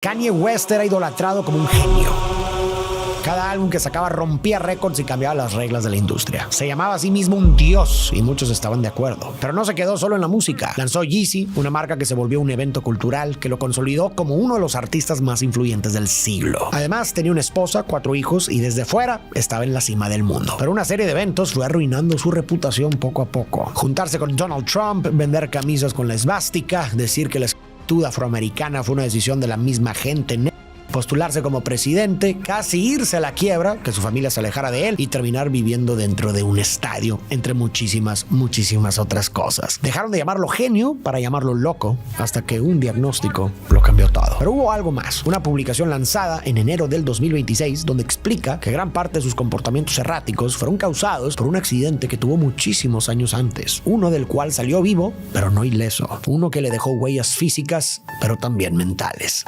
Kanye West era idolatrado como un genio. Cada álbum que sacaba rompía récords y cambiaba las reglas de la industria. Se llamaba a sí mismo un dios y muchos estaban de acuerdo. Pero no se quedó solo en la música. Lanzó Yeezy, una marca que se volvió un evento cultural que lo consolidó como uno de los artistas más influyentes del siglo. Además, tenía una esposa, 4 hijos y desde fuera estaba en la cima del mundo. Pero una serie de eventos fue arruinando su reputación poco a poco. Juntarse con Donald Trump, vender camisas con la esvástica, decir que la esclavitud afroamericana fue una decisión de la misma gente, postularse como presidente, casi irse a la quiebra, que su familia se alejara de él y terminar viviendo dentro de un estadio, entre muchísimas otras cosas. Dejaron de llamarlo genio para llamarlo loco, hasta que un diagnóstico lo cambió todo. Pero hubo algo más, una publicación lanzada en enero del 2026 donde explica que gran parte de sus comportamientos erráticos fueron causados por un accidente que tuvo muchísimos años antes, uno del cual salió vivo, pero no ileso, uno que le dejó huellas físicas, pero también mentales.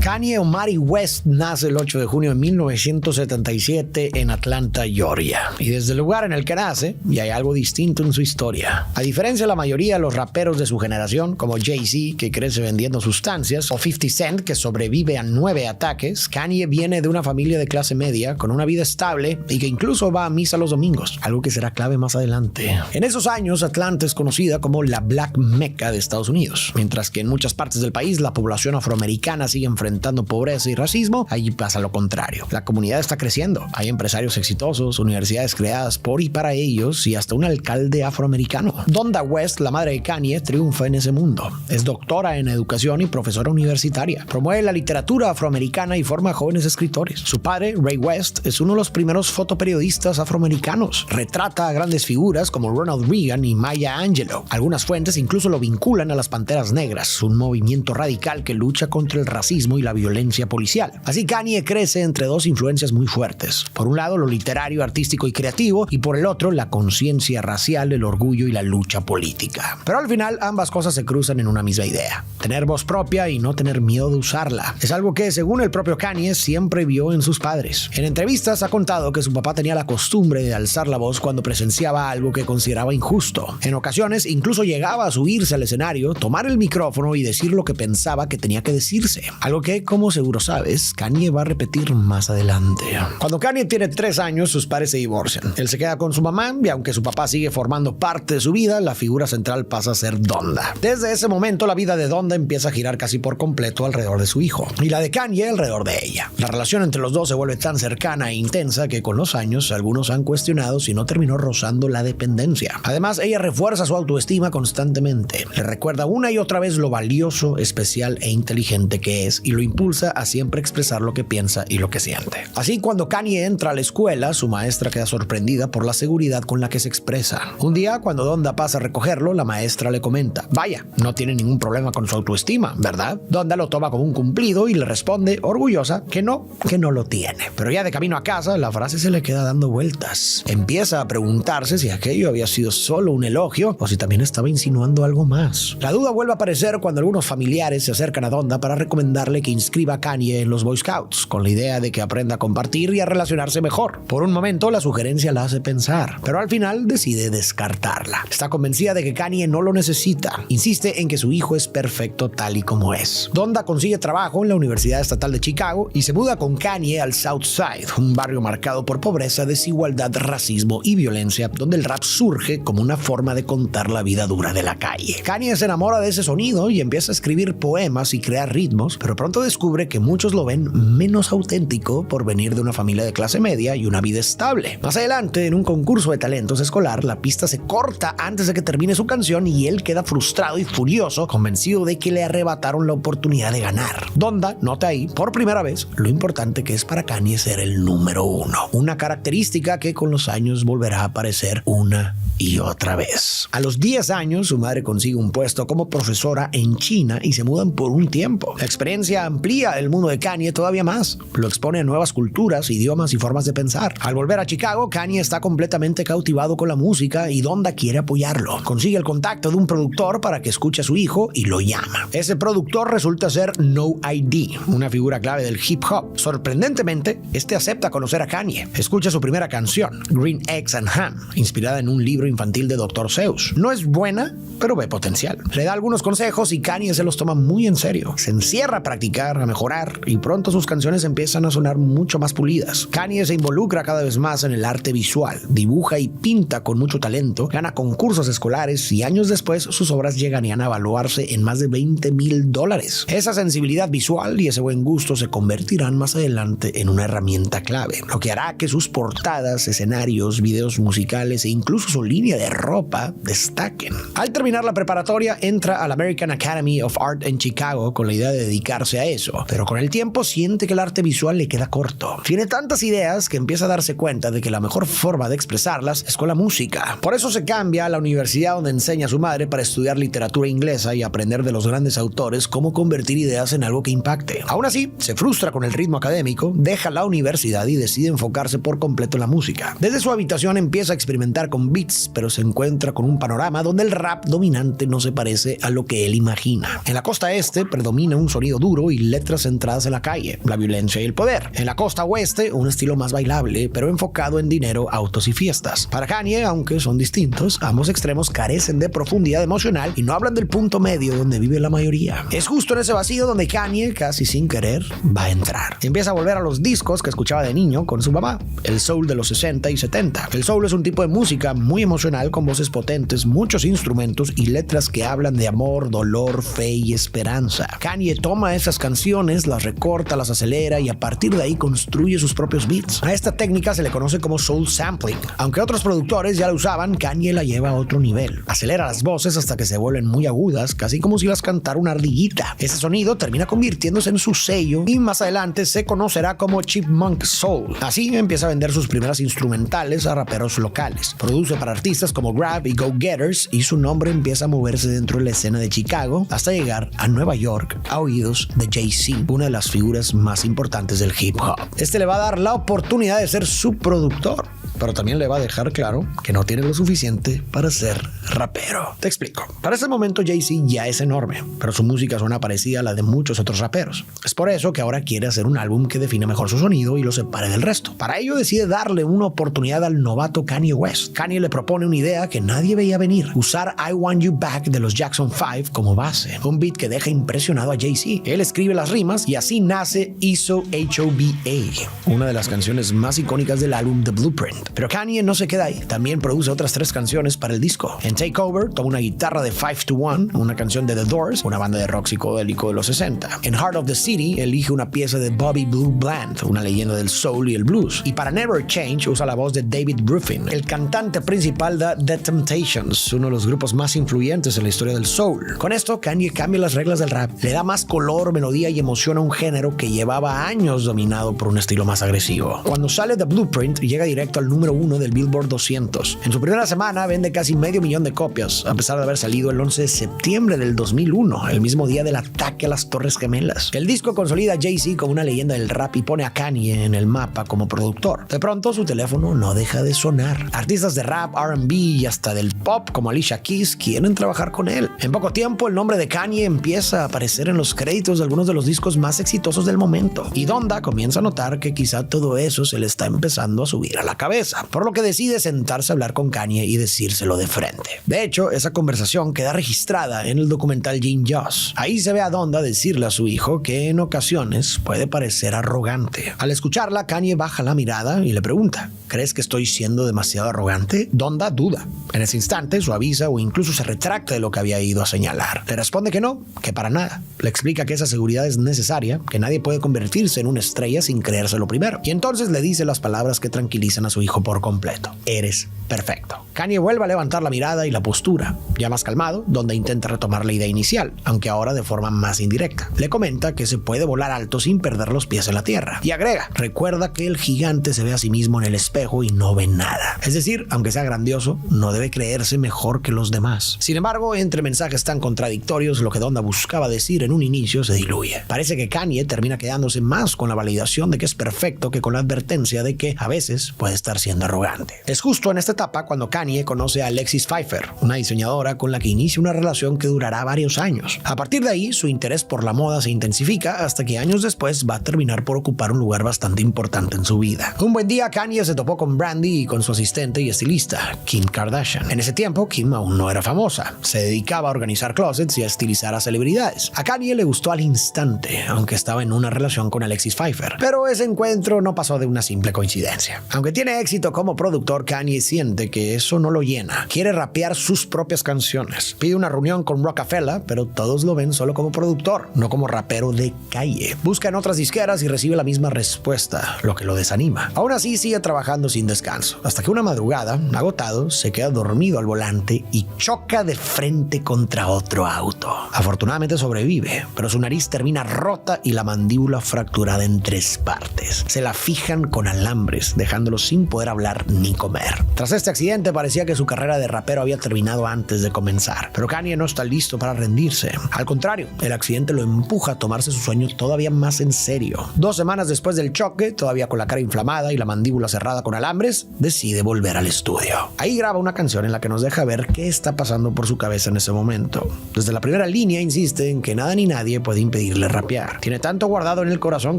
Kanye Omari West nace el 8 de junio de 1977 en Atlanta, Georgia. Y desde el lugar en el que nace, y hay algo distinto en su historia. A diferencia de la mayoría de los raperos de su generación, como Jay-Z, que crece vendiendo sustancias, o 50 Cent, que sobrevive a 9 ataques, Kanye viene de una familia de clase media, con una vida estable y que incluso va a misa los domingos, algo que será clave más adelante. En esos años, Atlanta es conocida como la Black Mecca de Estados Unidos. Mientras que en muchas partes del país, la población afroamericana sigue enfrentando pobreza y racismo, allí pasa lo contrario. La comunidad está creciendo. Hay empresarios exitosos, universidades creadas por y para ellos y hasta un alcalde afroamericano. Donda West, la madre de Kanye, triunfa en ese mundo. Es doctora en educación y profesora universitaria. Promueve la literatura afroamericana y forma jóvenes escritores. Su padre, Ray West, es uno de los primeros fotoperiodistas afroamericanos. Retrata a grandes figuras como Ronald Reagan y Maya Angelou. Algunas fuentes incluso lo vinculan a las Panteras Negras, un movimiento radical que lucha contra el racismo y la violencia policial. Así Kanye crece entre dos influencias muy fuertes. Por un lado, lo literario, artístico y creativo, y por el otro, la conciencia racial, el orgullo y la lucha política. Pero al final, ambas cosas se cruzan en una misma idea: tener voz propia y no tener miedo de usarla. Es algo que, según el propio Kanye, siempre vio en sus padres. En entrevistas ha contado que su papá tenía la costumbre de alzar la voz cuando presenciaba algo que consideraba injusto. En ocasiones, incluso llegaba a subirse al escenario, tomar el micrófono y decir lo que pensaba que tenía que decirse. Algo que, como seguro sabes, Kanye va a repetir más adelante. Cuando Kanye tiene 3 años, sus padres se divorcian. Él se queda con su mamá y aunque su papá sigue formando parte de su vida, la figura central pasa a ser Donda. Desde ese momento, la vida de Donda empieza a girar casi por completo alrededor de su hijo y la de Kanye alrededor de ella. La relación entre los dos se vuelve tan cercana e intensa que con los años algunos han cuestionado si no terminó rozando la dependencia. Además, ella refuerza su autoestima constantemente. Le recuerda una y otra vez lo valioso, especial e inteligente que es y lo impulsa a siempre expresar lo que piensa y lo que siente. Así, cuando Kanye entra a la escuela, su maestra queda sorprendida por la seguridad con la que se expresa. Un día, cuando Donda pasa a recogerlo, la maestra le comenta: vaya, no tiene ningún problema con su autoestima, ¿verdad? Donda lo toma como un cumplido y le responde, orgullosa, que no lo tiene. Pero ya de camino a casa, la frase se le queda dando vueltas. Empieza a preguntarse si aquello había sido solo un elogio o si también estaba insinuando algo más. La duda vuelve a aparecer cuando algunos familiares se acercan a Donda para recomendarle que inscriba a Kanye en los Boy Scouts, con la idea de que aprenda a compartir y a relacionarse mejor. Por un momento, la sugerencia la hace pensar, pero al final decide descartarla. Está convencida de que Kanye no lo necesita. Insiste en que su hijo es perfecto tal y como es. Donda consigue trabajo en la Universidad Estatal de Chicago y se muda con Kanye al South Side, un barrio marcado por pobreza, desigualdad, racismo y violencia, donde el rap surge como una forma de contar la vida dura de la calle. Kanye se enamora de ese sonido y empieza a escribir poemas y crear ritmos, pero pronto descubre que muchos lo ven menos auténtico por venir de una familia de clase media y una vida estable. Más adelante, en un concurso de talentos escolar, la pista se corta antes de que termine su canción y él queda frustrado y furioso, convencido de que le arrebataron la oportunidad de ganar. Donda nota ahí, por primera vez, lo importante que es para Kanye ser el número 1, una característica que con los años volverá a aparecer una y otra vez. A los 10 años, su madre consigue un puesto como profesora en China y se mudan por un tiempo. La experiencia amplía el mundo de Kanye todavía más. Lo expone a nuevas culturas, idiomas y formas de pensar. Al volver a Chicago, Kanye está completamente cautivado con la música y Donda quiere apoyarlo. Consigue el contacto de un productor para que escuche a su hijo y lo llama. Ese productor resulta ser No ID, una figura clave del hip hop. Sorprendentemente, este acepta conocer a Kanye. Escucha su primera canción, Green Eggs and Ham, inspirada en un libro infantil de Dr. Seuss. No es buena, pero ve potencial. Le da algunos consejos y Kanye se los toma muy en serio. Se encierra a practicar, a mejorar, y pronto sus canciones empiezan a sonar mucho más pulidas. Kanye se involucra cada vez más en el arte visual, dibuja y pinta con mucho talento, gana concursos escolares y años después sus obras llegarían a evaluarse en más de $20,000. Esa sensibilidad visual y ese buen gusto se convertirán más adelante en una herramienta clave, lo que hará que sus portadas, escenarios, videos musicales e incluso su línea de ropa destaquen. Al terminar la preparatoria, entra a la American Academy of Art en Chicago con la idea de dedicarse a eso, pero con el tiempo siente que el arte visual le queda corto. Tiene tantas ideas que empieza a darse cuenta de que la mejor forma de expresarlas es con la música. Por eso se cambia a la universidad donde enseña a su madre para estudiar literatura inglesa y aprender de los grandes autores cómo convertir ideas en algo que impacte. Aún así, se frustra con el ritmo académico, deja la universidad y decide enfocarse por completo en la música. Desde su habitación empieza a experimentar con beats, pero se encuentra con un panorama donde el rap dominante no se parece a lo que él imagina. En la costa este predomina un sonido duro y letras centradas en la calle, la violencia y el poder. En la costa oeste, un estilo más bailable, pero enfocado en dinero, autos y fiestas. Para Kanye, aunque son distintos, ambos extremos carecen de profundidad emocional y no hablan del punto medio donde vive la mayoría. Es justo en ese vacío donde Kanye, casi sin querer, va a entrar. Empieza a volver a los discos que escuchaba de niño con su mamá, el soul de los 60 y 70. El soul es un tipo de música muy emocional con voces potentes, muchos instrumentos y letras que hablan de amor, dolor, fe y esperanza. Kanye toma esas canciones, las recorta, las acelera y a partir de ahí construye sus propios beats. A esta técnica se le conoce como soul sampling. Aunque otros productores ya la usaban, Kanye la lleva a otro nivel. Acelera las voces hasta que se vuelven muy agudas, casi como si las cantara una ardillita. Ese sonido termina convirtiéndose en su sello y más adelante se conocerá como Chipmunk Soul. Así empieza a vender sus primeras instrumentales a raperos locales. Produce para artistas como Grab y Go Getters y su nombre empieza a moverse dentro de la escena de Chicago hasta llegar a Nueva York a oídos de Jay-Z, una de las figuras más importantes del hip hop. Este le va a dar la oportunidad de ser su productor, pero también le va a dejar claro que no tiene lo suficiente para ser rapero. Te explico. Para ese momento Jay-Z ya es enorme, pero su música suena parecida a la de muchos otros raperos. Es por eso que ahora quiere hacer un álbum que define mejor su sonido y lo separe del resto. Para ello decide darle una oportunidad al novato Kanye West. Kanye le propone una idea que nadie veía venir: usar I Want You Back de los Jackson 5 como base, un beat que deja impresionado a Jay-Z. Él escribe las rimas y así nace ISO HOBA, una de las canciones más icónicas del álbum The Blueprint. Pero Kanye no se queda ahí, también produce otras 3 canciones para el disco. En Takeover toma una guitarra de 5 to 1, una canción de The Doors, una banda de rock psicodélico de los 60. En Heart of the City elige una pieza de Bobby Blue Bland, una leyenda del soul y el blues. Y para Never Change usa la voz de David Ruffin, el cantante principal de The Temptations, uno de los grupos más influyentes en la historia del soul. Con esto, Kanye cambia las reglas del rap, le da más color, melodía y emoción a un género que llevaba años dominado por un estilo más agresivo. Cuando sale The Blueprint, llega directo al número 1 del Billboard 200. En su primera semana vende casi 500,000 de copias, a pesar de haber salido el 11 de septiembre del 2001, el mismo día del ataque a las Torres Gemelas. El disco consolida a Jay-Z como una leyenda del rap y pone a Kanye en el mapa como productor. De pronto, su teléfono no deja de sonar. Artistas de rap, R&B y hasta del pop como Alicia Keys quieren trabajar con él. En poco tiempo, el nombre de Kanye empieza a aparecer en los créditos de algunos de los discos más exitosos del momento. Y Donda comienza a notar que quizá todo eso se le está empezando a subir a la cabeza, por lo que decide sentarse a hablar con Kanye y decírselo de frente. De hecho, esa conversación queda registrada en el documental Gene Joss. Ahí se ve a Donda decirle a su hijo que en ocasiones puede parecer arrogante. Al escucharla, Kanye baja la mirada y le pregunta: ¿crees que estoy siendo demasiado arrogante? Donda duda. En ese instante suaviza o incluso se retracta de lo que había ido a señalar. Le responde que no, que para nada. Le explica que esa seguridad es necesaria, que nadie puede convertirse en una estrella sin creérselo primero. Y entonces le dice las palabras que tranquilizan a su hijo por completo: eres perfecto. Kanye vuelve a levantar la mirada y la postura. ya más calmado, donde intenta retomar la idea inicial, aunque ahora de forma más indirecta. Le comenta que se puede volar alto sin perder los pies en la tierra. Y agrega, recuerda que el gigante se ve a sí mismo en el espejo y no ve nada. Es decir, aunque sea grandioso, no debe creerse mejor que los demás. Sin embargo, entre mensajes tan contradictorios, lo que Donda buscaba decir en un inicio se diluye. Parece que Kanye termina quedándose más con la validación de que es perfecto que con la advertencia de que a veces puede estar siendo arrogante. Es justo en esta etapa cuando Kanye conoce a Alexis Pfeiffer, una diseñadora con la que inicia una relación que durará varios años. A partir de ahí, su interés por la moda se intensifica hasta que años después va a terminar por ocupar un lugar bastante importante en su vida. Un buen día, Kanye se topó con Brandy y con su asistente y estilista, Kim Kardashian. En ese tiempo, Kim aún no era famosa. Se dedicaba a organizar closets y a estilizar a celebridades. A Kanye le gustó al instante, aunque estaba en una relación con Alexis Pfeiffer. Pero ese encuentro no pasó de una simple coincidencia. Aunque tiene éxito como productor, Kanye siente que eso no lo llena. Quiere rapear sus propias canciones. Pide una reunión con Rockefeller, pero todos lo ven solo como productor, no como rapero de calle. Busca en otras disqueras y recibe la misma respuesta, lo que lo desanima. Aún así sigue trabajando sin descanso, hasta que una madrugada, agotado, se queda dormido al volante y choca de frente contra otro auto. Afortunadamente sobrevive, pero su nariz termina rota y la mandíbula fracturada en 3 partes. Se la fijan con alambres, dejándolo sin poder hablar ni comer. Tras este accidente parecía que su carrera de rapero había terminado antes de comenzar, pero Kanye no está listo para rendirse. Al contrario, el accidente lo empuja a tomarse su sueño todavía más en serio. 2 semanas después del choque, todavía con la cara inflamada y la mandíbula cerrada con alambres, decide volver al estudio. Ahí graba una canción en la que nos deja ver qué está pasando por su cabeza en ese momento. Desde la primera línea insiste en que nada ni nadie puede impedirle rapear. Tiene tanto guardado en el corazón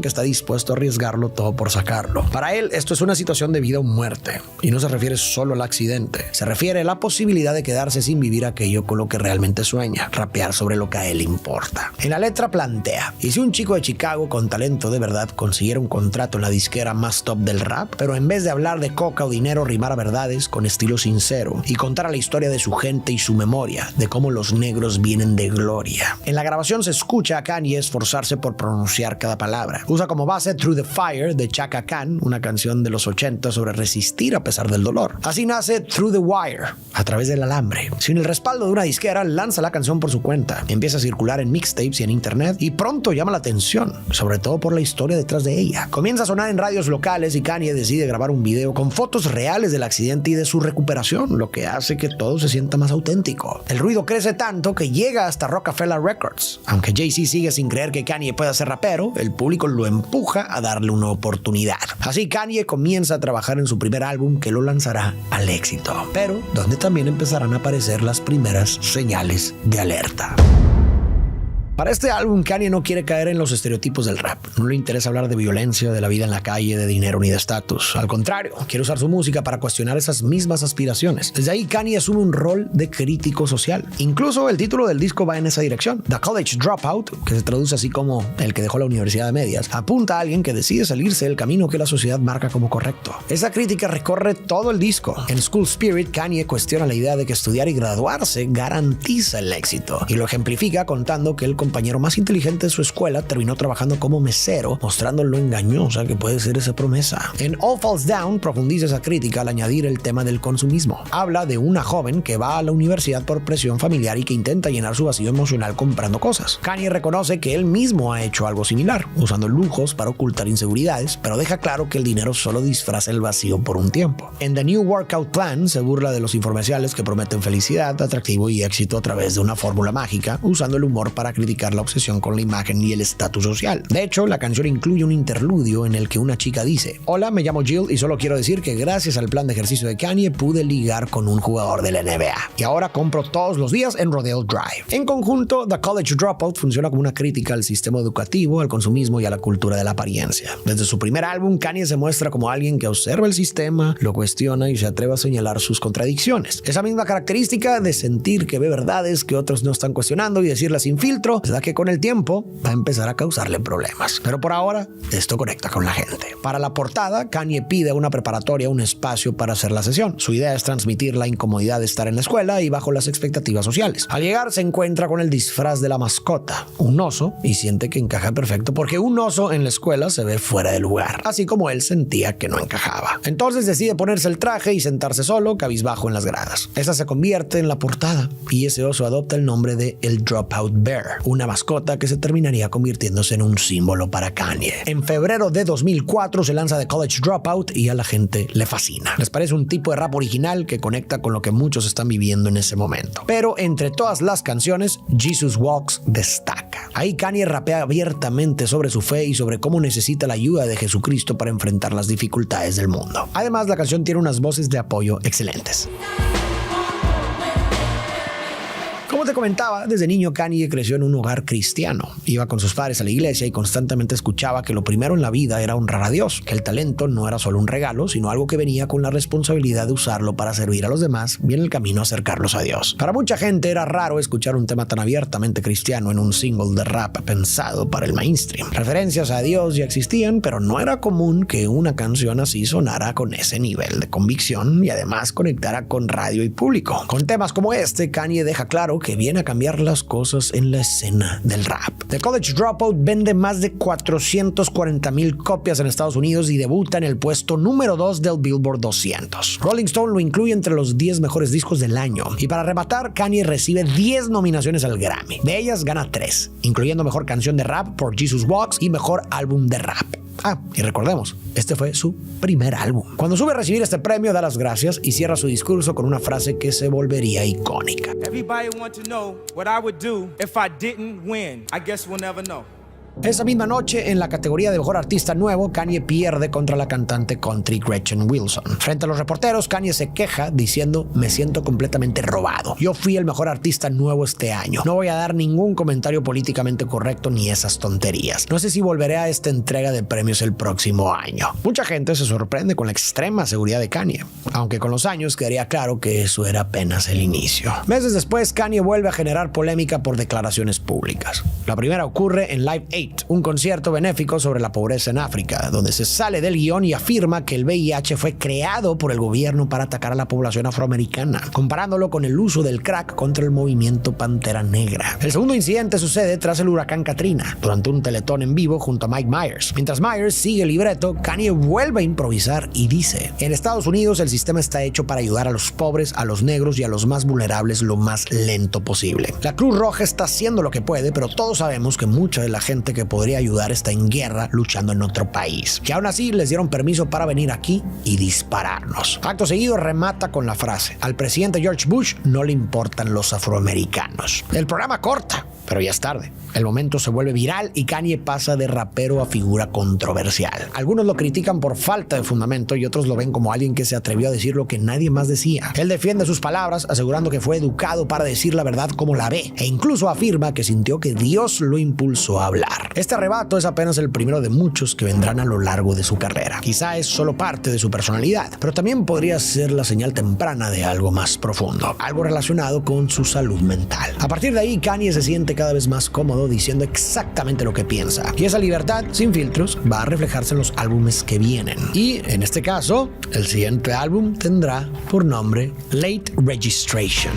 que está dispuesto a arriesgarlo todo por sacarlo. Para él, esto es una situación de vida o muerte, y no se refiere solo al accidente. Se refiere a la posibilidad de quedarse sin vivir aquello con lo que realmente sueña, rapear sobre lo que a él importa. En la letra plantea, ¿y si un chico de Chicago con talento de verdad consiguiera un contrato en la disquera más top del rap, pero en vez de hablar de coca o dinero rimara verdades con estilo sincero y contara la historia de su gente y su memoria, de cómo los negros vienen de gloria? En la grabación se escucha a Kanye esforzarse por pronunciar cada palabra. Usa como base Through the Fire de Chaka Khan, una canción de los 80 sobre resistir a pesar del dolor. Así nace Through the Wire, a través del alambre. Sin el respaldo de una disquera, lanza la canción por su cuenta. Empieza a circular en mixtapes y en internet y pronto llama la atención, sobre todo por la historia detrás de ella. Comienza a sonar en radios locales y Kanye decide grabar un video con fotos reales del accidente y de su recuperación, lo que hace que todo se sienta más auténtico. El ruido crece tanto que llega hasta Rockefeller Records. Aunque Jay-Z sigue sin creer que Kanye pueda ser rapero, el público lo empuja a darle una oportunidad. Así Kanye comienza a trabajar en su primer álbum que lo lanzará al éxito, pero donde también empezarán a aparecer las primeras señales de alerta. Para este álbum, Kanye no quiere caer en los estereotipos del rap. No le interesa hablar de violencia, de la vida en la calle, de dinero ni de estatus. Al contrario, quiere usar su música para cuestionar esas mismas aspiraciones. Desde ahí, Kanye asume un rol de crítico social. Incluso el título del disco va en esa dirección. The College Dropout, que se traduce así como el que dejó la universidad de medias, apunta a alguien que decide salirse del camino que la sociedad marca como correcto. Esa crítica recorre todo el disco. En School Spirit, Kanye cuestiona la idea de que estudiar y graduarse garantiza el éxito, y lo ejemplifica contando que el compañero más inteligente de su escuela terminó trabajando como mesero, mostrando lo engañosa que puede ser esa promesa. En All Falls Down profundiza esa crítica al añadir el tema del consumismo. Habla de una joven que va a la universidad por presión familiar y que intenta llenar su vacío emocional comprando cosas. Kanye reconoce que él mismo ha hecho algo similar, usando lujos para ocultar inseguridades, pero deja claro que el dinero solo disfraza el vacío por un tiempo. En The New Workout Plan se burla de los infomerciales que prometen felicidad, atractivo y éxito a través de una fórmula mágica, usando el humor para criticar la obsesión con la imagen y el estatus social. De hecho, la canción incluye un interludio en el que una chica dice: hola, me llamo Jill y solo quiero decir que gracias al plan de ejercicio de Kanye pude ligar con un jugador de la NBA y ahora compro todos los días en Rodeo Drive. En conjunto, The College Dropout funciona como una crítica al sistema educativo, al consumismo y a la cultura de la apariencia. Desde su primer álbum, Kanye se muestra como alguien que observa el sistema, lo cuestiona y se atreve a señalar sus contradicciones. Esa misma característica de sentir que ve verdades que otros no están cuestionando y decirlas sin filtro ¿verdad? Que con el tiempo va a empezar a causarle problemas. Pero por ahora, esto conecta con la gente. Para la portada, Kanye pide a una preparatoria un espacio para hacer la sesión. Su idea es transmitir la incomodidad de estar en la escuela y bajo las expectativas sociales. Al llegar, se encuentra con el disfraz de la mascota, un oso, y siente que encaja perfecto porque un oso en la escuela se ve fuera de lugar, así como él sentía que no encajaba. Entonces decide ponerse el traje y sentarse solo, cabizbajo en las gradas. Esa se convierte en la portada y ese oso adopta el nombre de el Dropout Bear, una mascota que se terminaría convirtiéndose en un símbolo para Kanye. En febrero de 2004 se lanza The College Dropout y a la gente le fascina. Les parece un tipo de rap original que conecta con lo que muchos están viviendo en ese momento. Pero entre todas las canciones, Jesus Walks destaca. Ahí Kanye rapea abiertamente sobre su fe y sobre cómo necesita la ayuda de Jesucristo para enfrentar las dificultades del mundo. Además, la canción tiene unas voces de apoyo excelentes. Como te comentaba, desde niño Kanye creció en un hogar cristiano. Iba con sus padres a la iglesia y constantemente escuchaba que lo primero en la vida era honrar a Dios, que el talento no era solo un regalo, sino algo que venía con la responsabilidad de usarlo para servir a los demás y en el camino acercarlos a Dios. Para mucha gente era raro escuchar un tema tan abiertamente cristiano en un single de rap pensado para el mainstream. Referencias a Dios ya existían, pero no era común que una canción así sonara con ese nivel de convicción y además conectara con radio y público. Con temas como este, Kanye deja claro que viene a cambiar las cosas en la escena del rap. The College Dropout vende más de 440,000 copias en Estados Unidos y debuta en el puesto número 2 del Billboard 200. Rolling Stone lo incluye entre los 10 mejores discos del año. Y para rematar, Kanye recibe 10 nominaciones al Grammy. De ellas gana 3, incluyendo Mejor Canción de Rap por Jesus Walks y Mejor Álbum de Rap. Y recordemos, este fue su primer álbum. Cuando sube a recibir este premio, da las gracias y cierra su discurso con una frase que se volvería icónica. Everybody want to know what I would do if I didn't win. I guess we'll never know. Esa misma noche, en la categoría de Mejor Artista Nuevo, Kanye pierde contra la cantante country Gretchen Wilson. Frente a los reporteros, Kanye se queja diciendo: me siento completamente robado. Yo fui el mejor artista nuevo este año. No voy a dar ningún comentario políticamente correcto ni esas tonterías. No sé si volveré a esta entrega de premios el próximo año. Mucha gente se sorprende con la extrema seguridad de Kanye, aunque con los años quedaría claro que eso era apenas el inicio. Meses después, Kanye vuelve a generar polémica por declaraciones públicas. La primera ocurre en Live Aid, un concierto benéfico sobre la pobreza en África, donde se sale del guión y afirma que el VIH fue creado por el gobierno para atacar a la población afroamericana, comparándolo con el uso del crack contra el movimiento Pantera Negra. El segundo incidente sucede tras el huracán Katrina, durante un teletón en vivo junto a Mike Myers. Mientras Myers sigue el libreto, Kanye vuelve a improvisar y dice: en Estados Unidos el sistema está hecho para ayudar a los pobres, a los negros y a los más vulnerables lo más lento posible. La Cruz Roja está haciendo lo que puede, pero todos sabemos que mucha de la gente que podría ayudar está en guerra luchando en otro país, que aún así les dieron permiso para venir aquí y dispararnos. Acto seguido remata con la frase: al presidente George Bush no le importan los afroamericanos. El programa corta, pero ya es tarde. El momento se vuelve viral y Kanye pasa de rapero a figura controversial. Algunos lo critican por falta de fundamento y otros lo ven como alguien que se atrevió a decir lo que nadie más decía. Él defiende sus palabras, asegurando que fue educado para decir la verdad como la ve, e incluso afirma que sintió que Dios lo impulsó a hablar. Este arrebato es apenas el primero de muchos que vendrán a lo largo de su carrera. Quizá es solo parte de su personalidad, pero también podría ser la señal temprana de algo más profundo, algo relacionado con su salud mental. A partir de ahí, Kanye se siente cada vez más cómodo diciendo exactamente lo que piensa, y esa libertad sin filtros va a reflejarse en los álbumes que vienen. Y en este caso, el siguiente álbum tendrá por nombre Late Registration.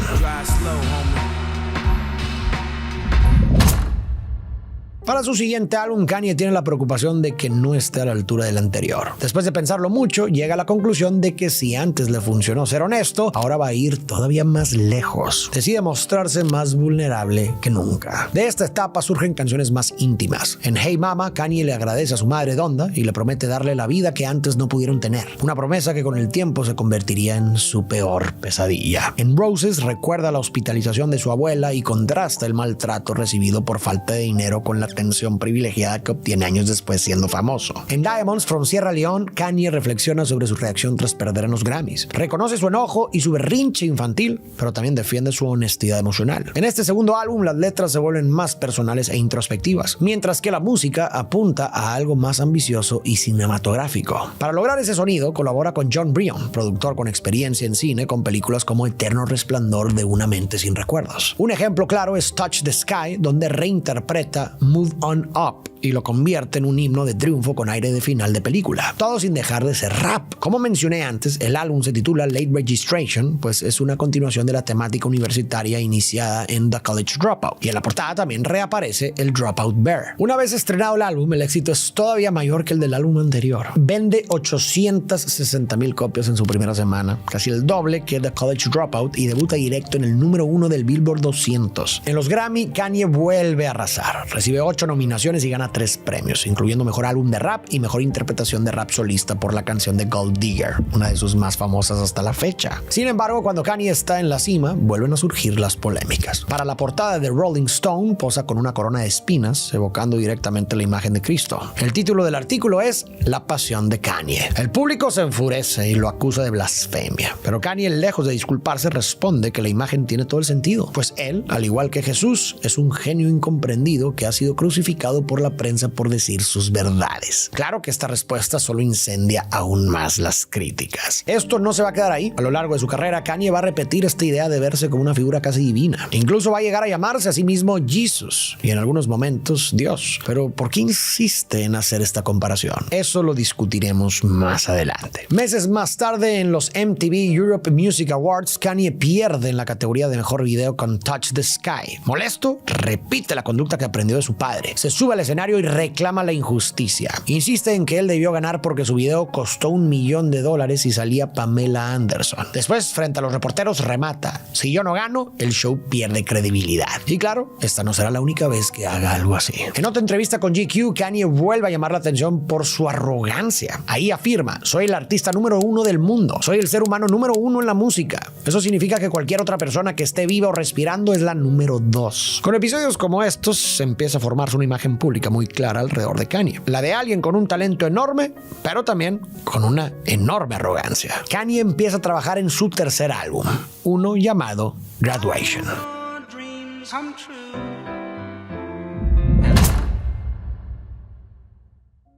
Para su siguiente álbum, Kanye tiene la preocupación de que no esté a la altura del anterior. Después de pensarlo mucho, llega a la conclusión de que si antes le funcionó ser honesto, ahora va a ir todavía más lejos. Decide mostrarse más vulnerable que nunca. De esta etapa surgen canciones más íntimas. En Hey Mama, Kanye le agradece a su madre Donda y le promete darle la vida que antes no pudieron tener. Una promesa que con el tiempo se convertiría en su peor pesadilla. En Roses recuerda la hospitalización de su abuela y contrasta el maltrato recibido por falta de dinero con la atención privilegiada que obtiene años después siendo famoso. En Diamonds from Sierra Leone, Kanye reflexiona sobre su reacción tras perder en los Grammys. Reconoce su enojo y su berrinche infantil, pero también defiende su honestidad emocional. En este segundo álbum, las letras se vuelven más personales e introspectivas, mientras que la música apunta a algo más ambicioso y cinematográfico. Para lograr ese sonido, colabora con Jon Brion, productor con experiencia en cine con películas como Eterno Resplandor de una mente sin recuerdos. Un ejemplo claro es Touch the Sky, donde reinterpreta Move On Up y lo convierte en un himno de triunfo con aire de final de película, todo sin dejar de ser rap. Como mencioné antes, el álbum se titula Late Registration, pues es una continuación de la temática universitaria iniciada en The College Dropout, y en la portada también reaparece el Dropout Bear. Una vez estrenado el álbum, el éxito es todavía mayor que el del álbum anterior. Vende 860,000 copias en su primera semana, casi el doble que The College Dropout, y debuta directo en el número 1 del Billboard 200. En los Grammy, Kanye vuelve a arrasar. Recibe 8 nominaciones y gana 3 premios, incluyendo Mejor Álbum de Rap y Mejor Interpretación de Rap Solista por la canción de Gold Digger, una de sus más famosas hasta la fecha. Sin embargo, cuando Kanye está en la cima, vuelven a surgir las polémicas. Para la portada de Rolling Stone, posa con una corona de espinas, evocando directamente la imagen de Cristo. El título del artículo es La pasión de Kanye. El público se enfurece y lo acusa de blasfemia, pero Kanye, lejos de disculparse, responde que la imagen tiene todo el sentido, pues él, al igual que Jesús, es un genio incomprendido que ha sido crucificado por la prensa por decir sus verdades. Claro que esta respuesta solo incendia aún más las críticas. Esto no se va a quedar ahí. A lo largo de su carrera, Kanye va a repetir esta idea de verse como una figura casi divina. Incluso va a llegar a llamarse a sí mismo Jesus y en algunos momentos Dios. Pero ¿por qué insiste en hacer esta comparación? Eso lo discutiremos más adelante. Meses más tarde, en los MTV Europe Music Awards, Kanye pierde en la categoría de mejor video con Touch the Sky. Molesto, repite la conducta que aprendió de su padre. Se sube al escenario y reclama la injusticia. Insiste en que él debió ganar porque su video costó $1 millón y salía Pamela Anderson. Después, frente a los reporteros, remata: si yo no gano, el show pierde credibilidad. Y claro, esta no será la única vez que haga algo así. En otra entrevista con GQ, Kanye vuelve a llamar la atención por su arrogancia. Ahí afirma: soy el artista número 1 del mundo. Soy el ser humano número 1 en la música. Eso significa que cualquier otra persona que esté viva o respirando es la número 2. Con episodios como estos, se empieza a formarse una imagen pública muy clara alrededor de Kanye. La de alguien con un talento enorme, pero también con una enorme arrogancia. Kanye empieza a trabajar en su tercer álbum, uno llamado Graduation.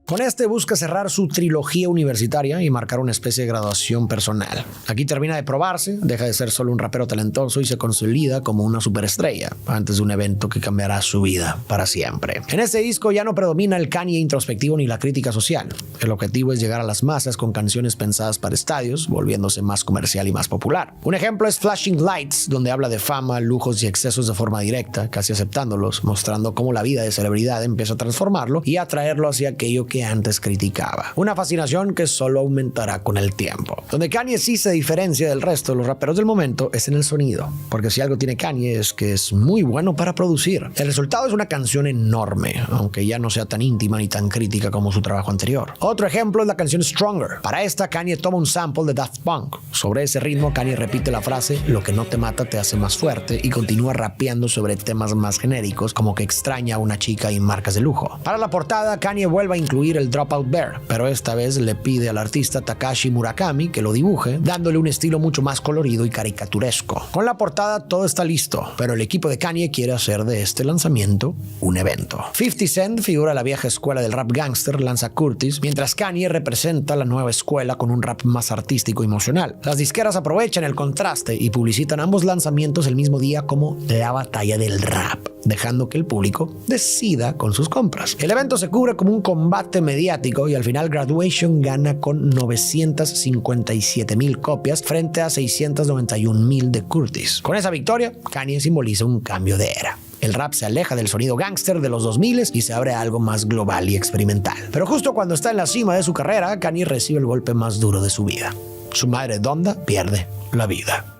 Con este busca cerrar su trilogía universitaria y marcar una especie de graduación personal. Aquí termina de probarse, deja de ser solo un rapero talentoso y se consolida como una superestrella antes de un evento que cambiará su vida para siempre. En este disco ya no predomina el Kanye introspectivo ni la crítica social. El objetivo es llegar a las masas con canciones pensadas para estadios, volviéndose más comercial y más popular. Un ejemplo es Flashing Lights, donde habla de fama, lujos y excesos de forma directa, casi aceptándolos, mostrando cómo la vida de celebridad empieza a transformarlo y a atraerlo hacia aquello que antes criticaba. Una fascinación que solo aumentará con el tiempo. Donde Kanye sí se diferencia del resto de los raperos del momento es en el sonido, porque si algo tiene Kanye es que es muy bueno para producir. El resultado es una canción enorme, aunque ya no sea tan íntima ni tan crítica como su trabajo anterior. Otro ejemplo es la canción Stronger. Para esta, Kanye toma un sample de Daft Punk. Sobre ese ritmo, Kanye repite la frase: lo que no te mata te hace más fuerte, y continúa rapeando sobre temas más genéricos como que extraña a una chica y marcas de lujo. Para la portada, Kanye vuelve a incluir el Dropout Bear, pero esta vez le pide al artista Takashi Murakami que lo dibuje, dándole un estilo mucho más colorido y caricaturesco. Con la portada todo está listo, pero el equipo de Kanye quiere hacer de este lanzamiento un evento. 50 Cent, figura la vieja escuela del rap gangster, lanza Curtis, mientras Kanye representa la nueva escuela con un rap más artístico y emocional. Las disqueras aprovechan el contraste y publicitan ambos lanzamientos el mismo día como la batalla del rap, dejando que el público decida con sus compras. El evento se cubre como un combate mediático y al final Graduation gana con 957,000 copias frente a 691,000 de Curtis. Con esa victoria, Kanye simboliza un cambio de era. El rap se aleja del sonido gángster de los 2000 y se abre a algo más global y experimental. Pero justo cuando está en la cima de su carrera, Kanye recibe el golpe más duro de su vida. Su madre Donda pierde la vida.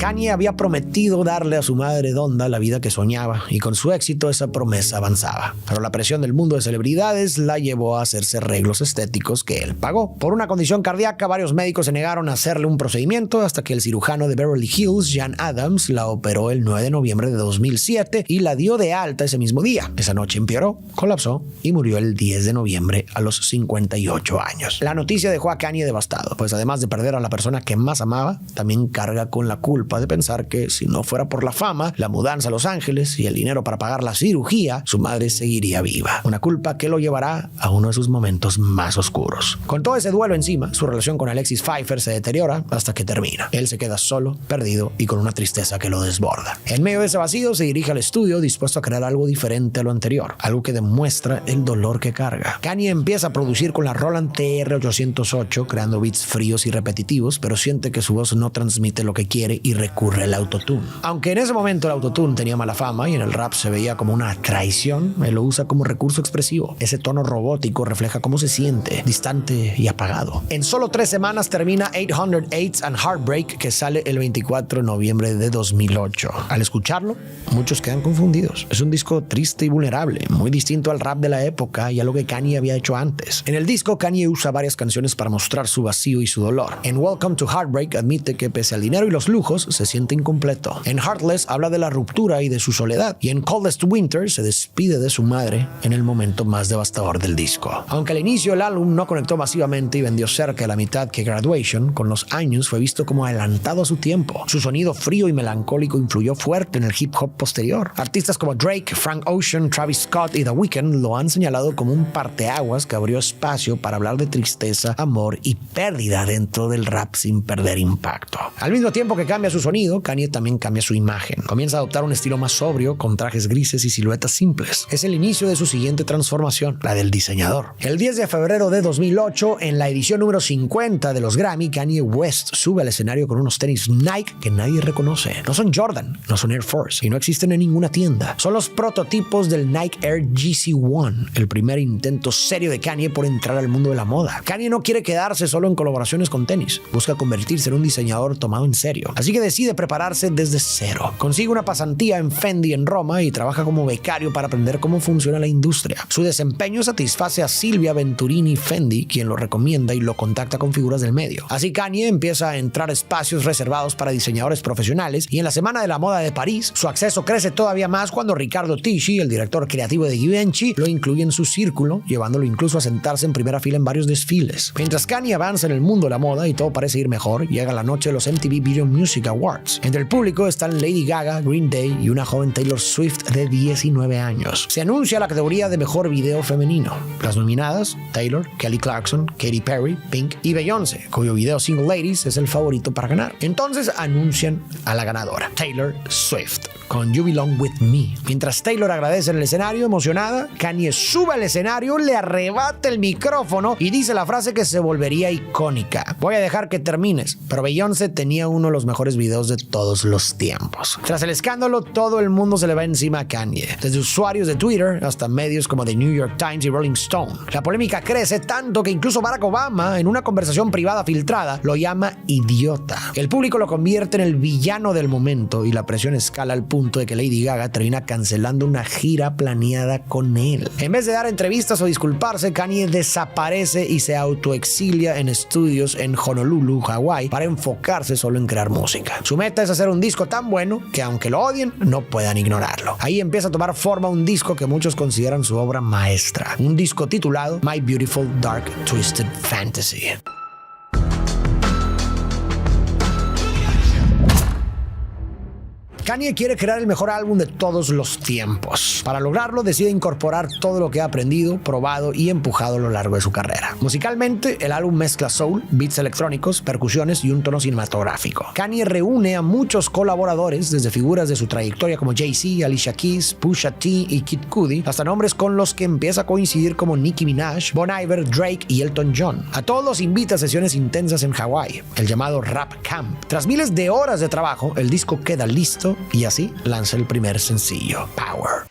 Kanye había prometido darle a su madre Donda la vida que soñaba y con su éxito esa promesa avanzaba. Pero la presión del mundo de celebridades la llevó a hacerse arreglos estéticos que él pagó. Por una condición cardíaca, varios médicos se negaron a hacerle un procedimiento hasta que el cirujano de Beverly Hills, Jan Adams, la operó el 9 de noviembre de 2007 y la dio de alta ese mismo día. Esa noche empeoró, colapsó y murió el 10 de noviembre a los 58 años. La noticia dejó a Kanye devastado, pues además de perder a la persona que más amaba, también carga con la culpa de pensar que si no fuera por la fama, la mudanza a Los Ángeles y el dinero para pagar la cirugía, su madre seguiría viva. Una culpa que lo llevará a uno de sus momentos más oscuros. Con todo ese duelo encima, su relación con Alexis Pfeiffer se deteriora hasta que termina. Él se queda solo, perdido y con una tristeza que lo desborda. En medio de ese vacío se dirige al estudio dispuesto a crear algo diferente a lo anterior, algo que demuestra el dolor que carga. Kanye empieza a producir con la Roland TR-808, creando beats fríos y repetitivos, pero siente que su voz no transmite lo que quiere y recurre al autotune. Aunque en ese momento el autotune tenía mala fama y en el rap se veía como una traición, él lo usa como recurso expresivo. Ese tono robótico refleja cómo se siente, distante y apagado. En solo 3 semanas termina 808 and Heartbreak, que sale el 24 de noviembre de 2008. Al escucharlo, muchos quedan confundidos. Es un disco triste y vulnerable, muy distinto al rap de la época y a lo que Kanye había hecho antes. En el disco, Kanye usa varias canciones para mostrar su vacío y su dolor. En Welcome to Heartbreak admite que pese al dinero y los lujos, se siente incompleto. En Heartless habla de la ruptura y de su soledad. Y en Coldest Winter se despide de su madre en el momento más devastador del disco. Aunque al inicio el álbum no conectó masivamente y vendió cerca de la mitad que Graduation, con los años fue visto como adelantado a su tiempo. Su sonido frío y melancólico influyó fuerte en el hip hop posterior. Artistas como Drake, Frank Ocean, Travis Scott y The Weeknd lo han señalado como un parteaguas que abrió espacio para hablar de tristeza, amor y pérdida dentro del rap sin perder impacto. Al mismo tiempo que cambia su sonido, Kanye también cambia su imagen. Comienza a adoptar un estilo más sobrio, con trajes grises y siluetas simples. Es el inicio de su siguiente transformación, la del diseñador. El 10 de febrero de 2008, en la edición número 50 de los Grammy, Kanye West sube al escenario con unos tenis Nike que nadie reconoce. No son Jordan, no son Air Force y no existen en ninguna tienda. Son los prototipos del Nike Air GC1, el primer intento serio de Kanye por entrar al mundo de la moda. Kanye no quiere quedarse solo en colaboraciones con tenis, busca convertirse en un diseñador tomado en serio. Así que decide prepararse desde cero. Consigue una pasantía en Fendi en Roma y trabaja como becario para aprender cómo funciona la industria. Su desempeño satisface a Silvia Venturini Fendi, quien lo recomienda y lo contacta con figuras del medio. Así Kanye empieza a entrar a espacios reservados para diseñadores profesionales y en la Semana de la Moda de París su acceso crece todavía más cuando Riccardo Tisci, el director creativo de Givenchy, lo incluye en su círculo, llevándolo incluso a sentarse en primera fila en varios desfiles. Mientras Kanye avanza en el mundo de la moda y todo parece ir mejor, llega la noche de los MTV Video Music Awards. Entre el público están Lady Gaga, Green Day y una joven Taylor Swift de 19 años. Se anuncia la categoría de mejor video femenino. Las nominadas: Taylor, Kelly Clarkson, Katy Perry, Pink y Beyoncé, cuyo video Single Ladies es el favorito para ganar. Entonces anuncian a la ganadora, Taylor Swift, con You Belong With Me. Mientras Taylor agradece en el escenario, emocionada, Kanye sube al escenario, le arrebata el micrófono y dice la frase que se volvería icónica: voy a dejar que termines. Pero Beyoncé tenía uno de los mejores videos de todos los tiempos. Tras el escándalo, todo el mundo se le va encima a Kanye, desde usuarios de Twitter hasta medios como The New York Times y Rolling Stone. La polémica crece tanto que incluso Barack Obama, en una conversación privada filtrada, lo llama idiota. El público lo convierte en el villano del momento y la presión escala al punto de que Lady Gaga termina cancelando una gira planeada con él. En vez de dar entrevistas o disculparse, Kanye desaparece y se autoexilia en estudios en Honolulu, Hawái, para enfocarse solo en crear música. Su meta es hacer un disco tan bueno que aunque lo odien, no puedan ignorarlo. Ahí empieza a tomar forma un disco que muchos consideran su obra maestra, un disco titulado My Beautiful Dark Twisted Fantasy. Kanye quiere crear el mejor álbum de todos los tiempos. Para lograrlo, decide incorporar todo lo que ha aprendido, probado y empujado a lo largo de su carrera. Musicalmente, el álbum mezcla soul, beats electrónicos, percusiones y un tono cinematográfico. Kanye reúne a muchos colaboradores, desde figuras de su trayectoria como Jay-Z, Alicia Keys, Pusha T y Kid Cudi, hasta nombres con los que empieza a coincidir como Nicki Minaj, Bon Iver, Drake y Elton John. A todos los invita a sesiones intensas en Hawái, el llamado Rap Camp. Tras miles de horas de trabajo, el disco queda listo y así lanza el primer sencillo, Power.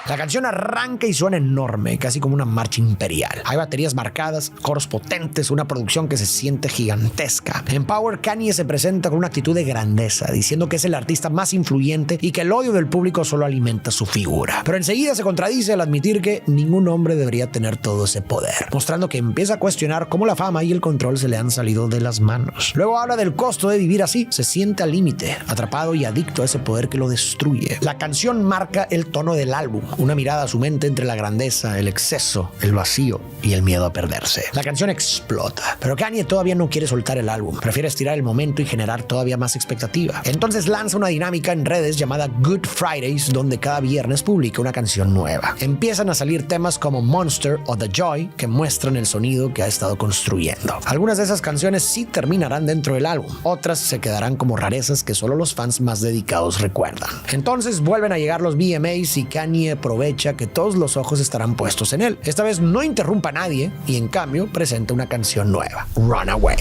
La canción arranca y suena enorme, casi como una marcha imperial. Hay baterías marcadas, coros potentes, una producción que se siente gigantesca. En Power, Kanye se presenta con una actitud de grandeza, diciendo que es el artista más influyente y que el odio del público solo alimenta su figura. Pero enseguida se contradice al admitir que ningún hombre debería tener todo ese poder, mostrando que empieza a cuestionar cómo la fama y el control se le han salido de las manos. Luego habla del costo de vivir así. Se siente al límite, atrapado y adicto a ese poder que lo destruye. La canción marca el tono del álbum, una mirada a su mente entre la grandeza, el exceso, el vacío y el miedo a perderse. La canción explota, pero Kanye todavía no quiere soltar el álbum. Prefiere estirar el momento y generar todavía más expectativa. Entonces lanza una dinámica en redes llamada Good Fridays, donde cada viernes publica una canción nueva. Empiezan a salir temas como Monster o The Joy, que muestran el sonido que ha estado construyendo. Algunas de esas canciones sí terminarán dentro del álbum, otras se quedarán como rarezas que solo los fans más dedicados recuerdan. Entonces vuelven a llegar los VMAs y Kanye aprovecha que todos los ojos estarán puestos en él. Esta vez no interrumpa a nadie y en cambio presenta una canción nueva, Runaway.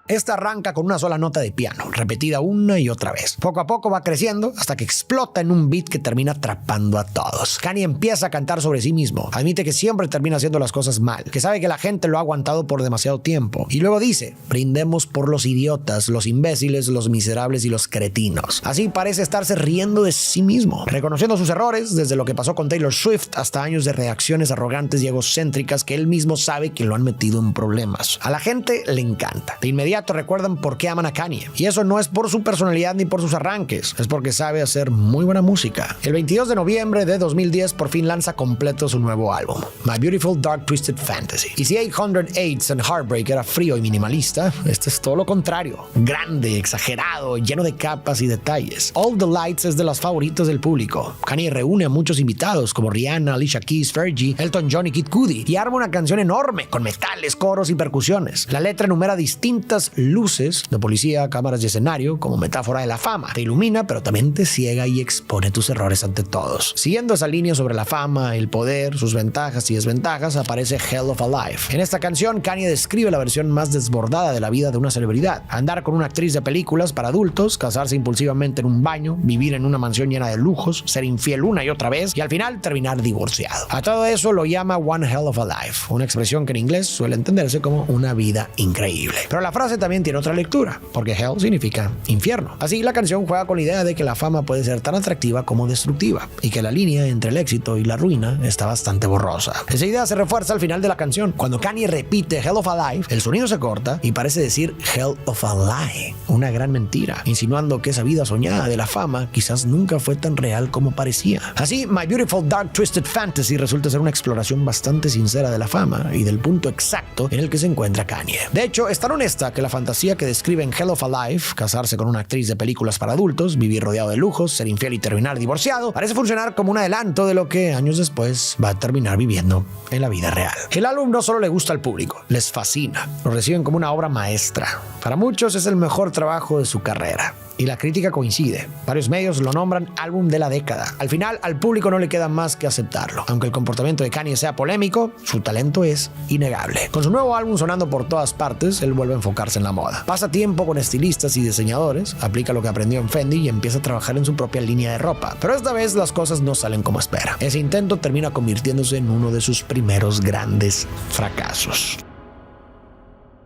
Esta arranca con una sola nota de piano, repetida una y otra vez. Poco a poco va creciendo hasta que explota en un beat que termina atrapando a todos. Kanye empieza a cantar sobre sí mismo. Admite que siempre termina haciendo las cosas mal, que sabe que la gente lo ha aguantado por demasiado tiempo. Y luego dice, brindemos por los idiotas, los imbéciles, los miserables y los cretinos. Así parece estarse riendo de sí mismo, reconociendo sus errores, desde lo que pasó con Taylor Swift hasta años de reacciones arrogantes y egocéntricas que él mismo sabe que lo han metido en problemas. A la gente le encanta. De inmediato recuerdan por qué aman a Kanye. Y eso no es por su personalidad ni por sus arranques, es porque sabe hacer muy buena música. El 22 de noviembre de 2010 por fin lanza completo su nuevo álbum, My Beautiful Dark Twisted Fantasy. Y si 808s and Heartbreak era frío y minimalista, este es todo lo contrario. Grande, exagerado, lleno de capas y detalles. All the Lights es de los favoritos del público. Kanye reúne a muchos invitados como Rihanna, Alicia Keys, Fergie, Elton John y Kid Cudi y arma una canción enorme con metales, coros y percusiones. La letra enumera distintas luces de policía, cámaras y escenario como metáfora de la fama. Te ilumina, pero también te ciega y expone tus errores ante todos. Siguiendo esa línea sobre la fama, el poder, sus ventajas y desventajas, aparece Hell of a Life. En esta canción, Kanye describe la versión más desbordada de la vida de una celebridad. Andar con una actriz de películas para adultos, casarse impulsivamente en un baño, vivir en una mansión llena de lujos, ser infiel una y otra vez y al final terminar divorciado. A todo eso lo llama One Hell of a Life, una expresión que en inglés suele entenderse como una vida increíble. Pero la frase también tiene otra lectura, porque hell significa infierno. Así, la canción juega con la idea de que la fama puede ser tan atractiva como destructiva, y que la línea entre el éxito y la ruina está bastante borrosa. Esa idea se refuerza al final de la canción. Cuando Kanye repite Hell of a Life, el sonido se corta y parece decir Hell of a Lie, una gran mentira, insinuando que esa vida soñada de la fama quizás nunca fue tan real como parecía. Así, My Beautiful Dark Twisted Fantasy resulta ser una exploración bastante sincera de la fama y del punto exacto en el que se encuentra Kanye. De hecho, es tan honesta que la fantasía que describe en Hell of a Life, casarse con una actriz de películas para adultos, vivir rodeado de lujos, ser infiel y terminar divorciado, parece funcionar como un adelanto de lo que años después va a terminar viviendo en la vida real. El álbum no solo le gusta al público, les fascina, lo reciben como una obra maestra. Para muchos es el mejor trabajo de su carrera. Y la crítica coincide. Varios medios lo nombran álbum de la década. Al final, al público no le queda más que aceptarlo. Aunque el comportamiento de Kanye sea polémico, su talento es innegable. Con su nuevo álbum sonando por todas partes, él vuelve a enfocarse en la moda. Pasa tiempo con estilistas y diseñadores, aplica lo que aprendió en Fendi y empieza a trabajar en su propia línea de ropa. Pero esta vez las cosas no salen como espera. Ese intento termina convirtiéndose en uno de sus primeros grandes fracasos.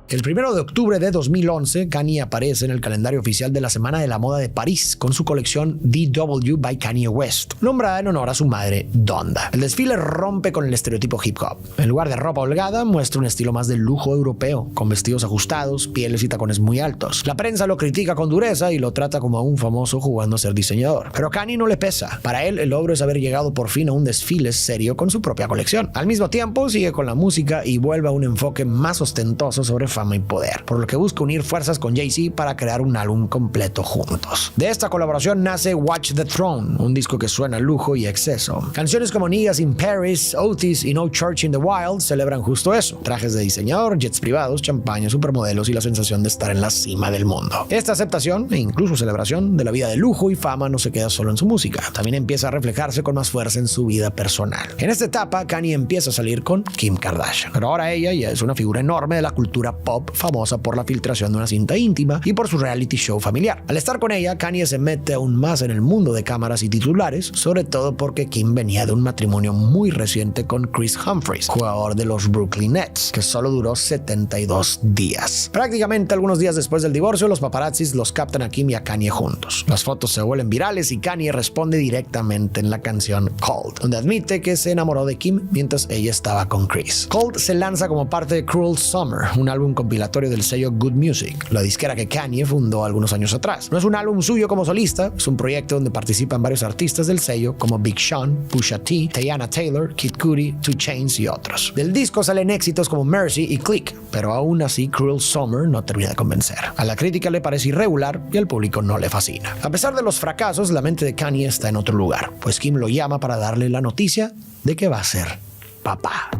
El 1 de octubre de 2011, Kanye aparece en el calendario oficial de la Semana de la Moda de París con su colección DW by Kanye West, nombrada en honor a su madre, Donda. El desfile rompe con el estereotipo hip hop. En lugar de ropa holgada, muestra un estilo más de lujo europeo, con vestidos ajustados, pieles y tacones muy altos. La prensa lo critica con dureza y lo trata como a un famoso jugando a ser diseñador. Pero a Kanye no le pesa. Para él, el logro es haber llegado por fin a un desfile serio con su propia colección. Al mismo tiempo, sigue con la música y vuelve a un enfoque más ostentoso sobre fama y poder, por lo que busca unir fuerzas con Jay-Z para crear un álbum completo juntos. De esta colaboración nace Watch the Throne, un disco que suena a lujo y exceso. Canciones como Niggas in Paris, Otis y No Church in the Wild celebran justo eso: trajes de diseñador, jets privados, champaña, supermodelos y la sensación de estar en la cima del mundo. Esta aceptación e incluso celebración de la vida de lujo y fama no se queda solo en su música, también empieza a reflejarse con más fuerza en su vida personal. En esta etapa, Kanye empieza a salir con Kim Kardashian, pero ahora ella ya es una figura enorme de la cultura pop. pop famosa por la filtración de una cinta íntima y por su reality show familiar. Al estar con ella, Kanye se mete aún más en el mundo de cámaras y titulares, sobre todo porque Kim venía de un matrimonio muy reciente con Chris Humphries, jugador de los Brooklyn Nets, que solo duró 72 días. Prácticamente algunos días después del divorcio, los paparazzis los captan a Kim y a Kanye juntos. Las fotos se vuelven virales y Kanye responde directamente en la canción Cold, donde admite que se enamoró de Kim mientras ella estaba con Chris. Cold se lanza como parte de Cruel Summer, un álbum compilatorio del sello Good Music, la disquera que Kanye fundó algunos años atrás. No es un álbum suyo como solista, es un proyecto donde participan varios artistas del sello como Big Sean, Pusha T, Teyana Taylor, Kid Cudi, 2 Chainz y otros. Del disco salen éxitos como Mercy y Click, pero aún así Cruel Summer no termina de convencer. A la crítica le parece irregular y al público no le fascina. A pesar de los fracasos, la mente de Kanye está en otro lugar, pues Kim lo llama para darle la noticia de que va a ser papá.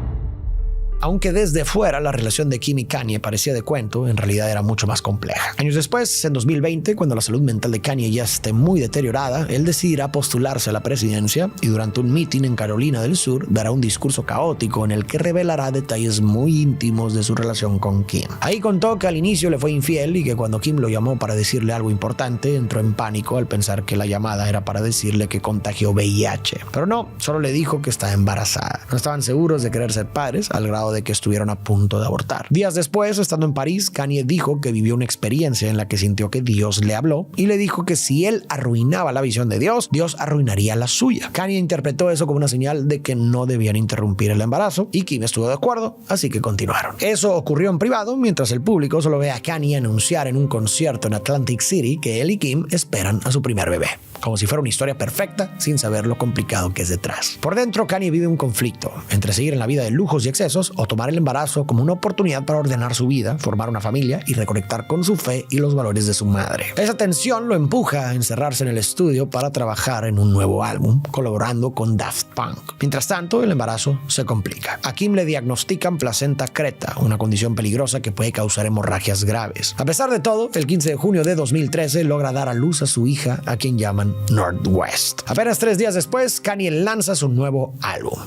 Aunque desde fuera la relación de Kim y Kanye parecía de cuento, en realidad era mucho más compleja. Años después, en 2020, cuando la salud mental de Kanye ya esté muy deteriorada, él decidirá postularse a la presidencia y durante un meeting en Carolina del Sur dará un discurso caótico en el que revelará detalles muy íntimos de su relación con Kim. Ahí contó que al inicio le fue infiel y que cuando Kim lo llamó para decirle algo importante, entró en pánico al pensar que la llamada era para decirle que contagió VIH. Pero no, solo le dijo que estaba embarazada. No estaban seguros de querer ser padres, al grado de que estuvieron a punto de abortar. Días después, estando en París, Kanye dijo que vivió una experiencia en la que sintió que Dios le habló y le dijo que si él arruinaba la visión de Dios, Dios arruinaría la suya. Kanye interpretó eso como una señal de que no debían interrumpir el embarazo y Kim estuvo de acuerdo, así que continuaron. Eso ocurrió en privado, mientras el público solo ve a Kanye anunciar en un concierto en Atlantic City que él y Kim esperan a su primer bebé, como si fuera una historia perfecta sin saber lo complicado que es detrás. Por dentro, Kanye vive un conflicto entre seguir en la vida de lujos y excesos o tomar el embarazo como una oportunidad para ordenar su vida, formar una familia y reconectar con su fe y los valores de su madre. Esa tensión lo empuja a encerrarse en el estudio para trabajar en un nuevo álbum, colaborando con Daft Punk. Mientras tanto, el embarazo se complica. A Kim le diagnostican placenta creta, una condición peligrosa que puede causar hemorragias graves. A pesar de todo, el 15 de junio de 2013 logra dar a luz a su hija, a quien llaman Northwest. Apenas 3 días después, Kanye lanza su nuevo álbum,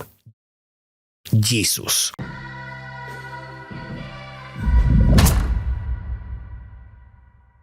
Jesus.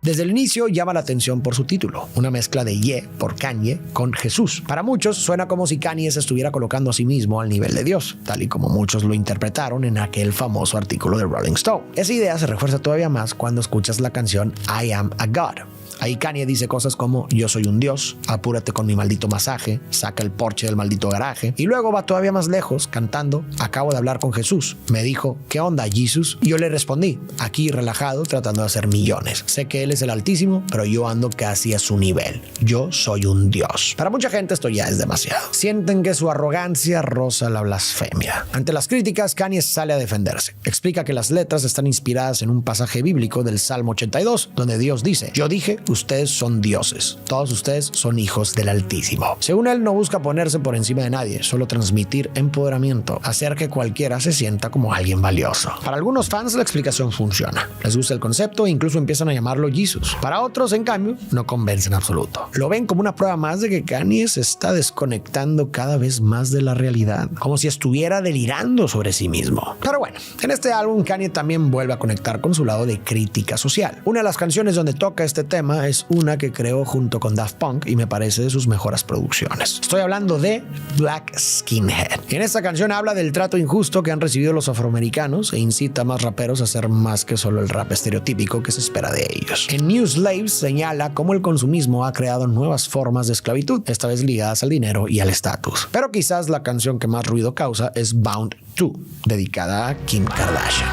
Desde el inicio llama la atención por su título, una mezcla de Ye por Kanye con Jesús. Para muchos suena como si Kanye se estuviera colocando a sí mismo al nivel de Dios, tal y como muchos lo interpretaron en aquel famoso artículo de Rolling Stone. Esa idea se refuerza todavía más cuando escuchas la canción I Am a God. Ahí Kanye dice cosas como yo soy un dios, apúrate con mi maldito masaje, saca el Porsche del maldito garaje, y luego va todavía más lejos cantando acabo de hablar con Jesús, me dijo ¿qué onda Jesus? Y yo le respondí aquí relajado tratando de hacer millones, sé que él es el Altísimo pero yo ando casi a su nivel, yo soy un dios. Para mucha gente esto ya es demasiado, sienten que su arrogancia roza la blasfemia. Ante las críticas, Kanye sale a defenderse, explica que las letras están inspiradas en un pasaje bíblico del Salmo 82 donde Dios dice yo dije ustedes son dioses, todos ustedes son hijos del Altísimo. Según él, no busca ponerse por encima de nadie, solo transmitir empoderamiento, hacer que cualquiera se sienta como alguien valioso. Para algunos fans la explicación funciona, les gusta el concepto e incluso empiezan a llamarlo Jesus. Para otros, en cambio, no convence en absoluto. Lo ven como una prueba más de que Kanye se está desconectando cada vez más de la realidad, como si estuviera delirando sobre sí mismo. Pero bueno, en este álbum Kanye también vuelve a conectar con su lado de crítica social. Una de las canciones donde toca este tema es una que creó junto con Daft Punk y me parece de sus mejores producciones. Estoy hablando de Black Skinhead. En esta canción habla del trato injusto que han recibido los afroamericanos e incita a más raperos a hacer más que solo el rap estereotípico que se espera de ellos. En New Slaves señala cómo el consumismo ha creado nuevas formas de esclavitud, esta vez ligadas al dinero y al estatus. Pero quizás la canción que más ruido causa es Bound 2, dedicada a Kim Kardashian.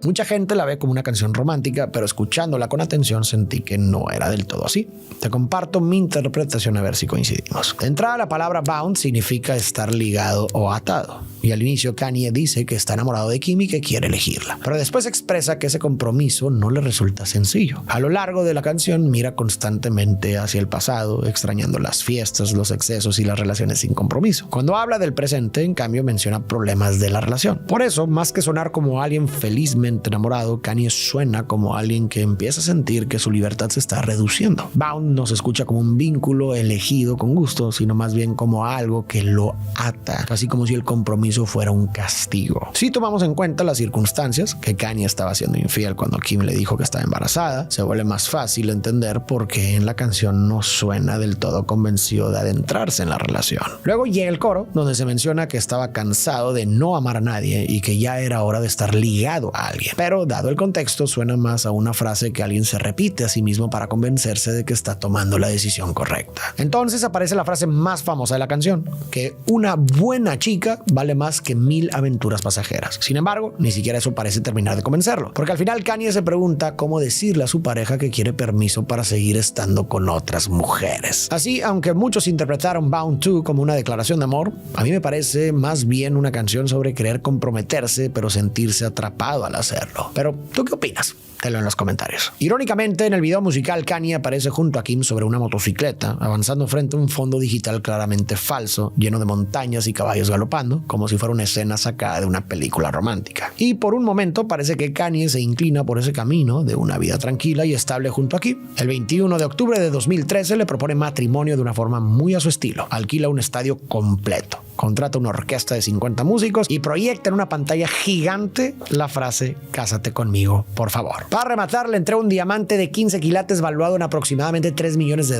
Mucha gente la ve como una canción romántica, pero escuchándola con atención sentí que no era del todo así. Te comparto mi interpretación a ver si coincidimos. De entrada, la palabra bound significa estar ligado o atado. Y al inicio Kanye dice que está enamorado de Kim y que quiere elegirla. Pero después expresa que ese compromiso no le resulta sencillo. A lo largo de la canción mira constantemente hacia el pasado, extrañando las fiestas, los excesos y las relaciones sin compromiso. Cuando habla del presente, en cambio, menciona problemas de la relación. Por eso, más que sonar como alguien felizmente perdidamente enamorado, Kanye suena como alguien que empieza a sentir que su libertad se está reduciendo. Bound no se escucha como un vínculo elegido con gusto, sino más bien como algo que lo ata, casi como si el compromiso fuera un castigo. Si tomamos en cuenta las circunstancias, que Kanye estaba siendo infiel cuando Kim le dijo que estaba embarazada, se vuelve más fácil entender por qué en la canción no suena del todo convencido de adentrarse en la relación. Luego llega el coro, donde se menciona que estaba cansado de no amar a nadie y que ya era hora de estar ligado a alguien. Pero dado el contexto, suena más a una frase que alguien se repite a sí mismo para convencerse de que está tomando la decisión correcta. Entonces aparece la frase más famosa de la canción, que una buena chica vale más que 1000 aventuras pasajeras. Sin embargo, ni siquiera eso parece terminar de convencerlo, porque al final Kanye se pregunta cómo decirle a su pareja que quiere permiso para seguir estando con otras mujeres. Así, aunque muchos interpretaron Bound 2 como una declaración de amor, a mí me parece más bien una canción sobre querer comprometerse pero sentirse atrapado al hacerlo. Pero, ¿tú qué opinas? Déjalo en los comentarios. Irónicamente, en el video musical, Kanye aparece junto a Kim sobre una motocicleta, avanzando frente a un fondo digital claramente falso, lleno de montañas y caballos galopando, como si fuera una escena sacada de una película romántica. Y por un momento parece que Kanye se inclina por ese camino de una vida tranquila y estable junto a Kim. El 21 de octubre de 2013 le propone matrimonio de una forma muy a su estilo. Alquila un estadio completo, contrata una orquesta de 50 músicos y proyecta en una pantalla gigante la frase "Cásate conmigo, por favor". Para rematar, le entrega un diamante de 15 quilates valuado en aproximadamente $3 millones.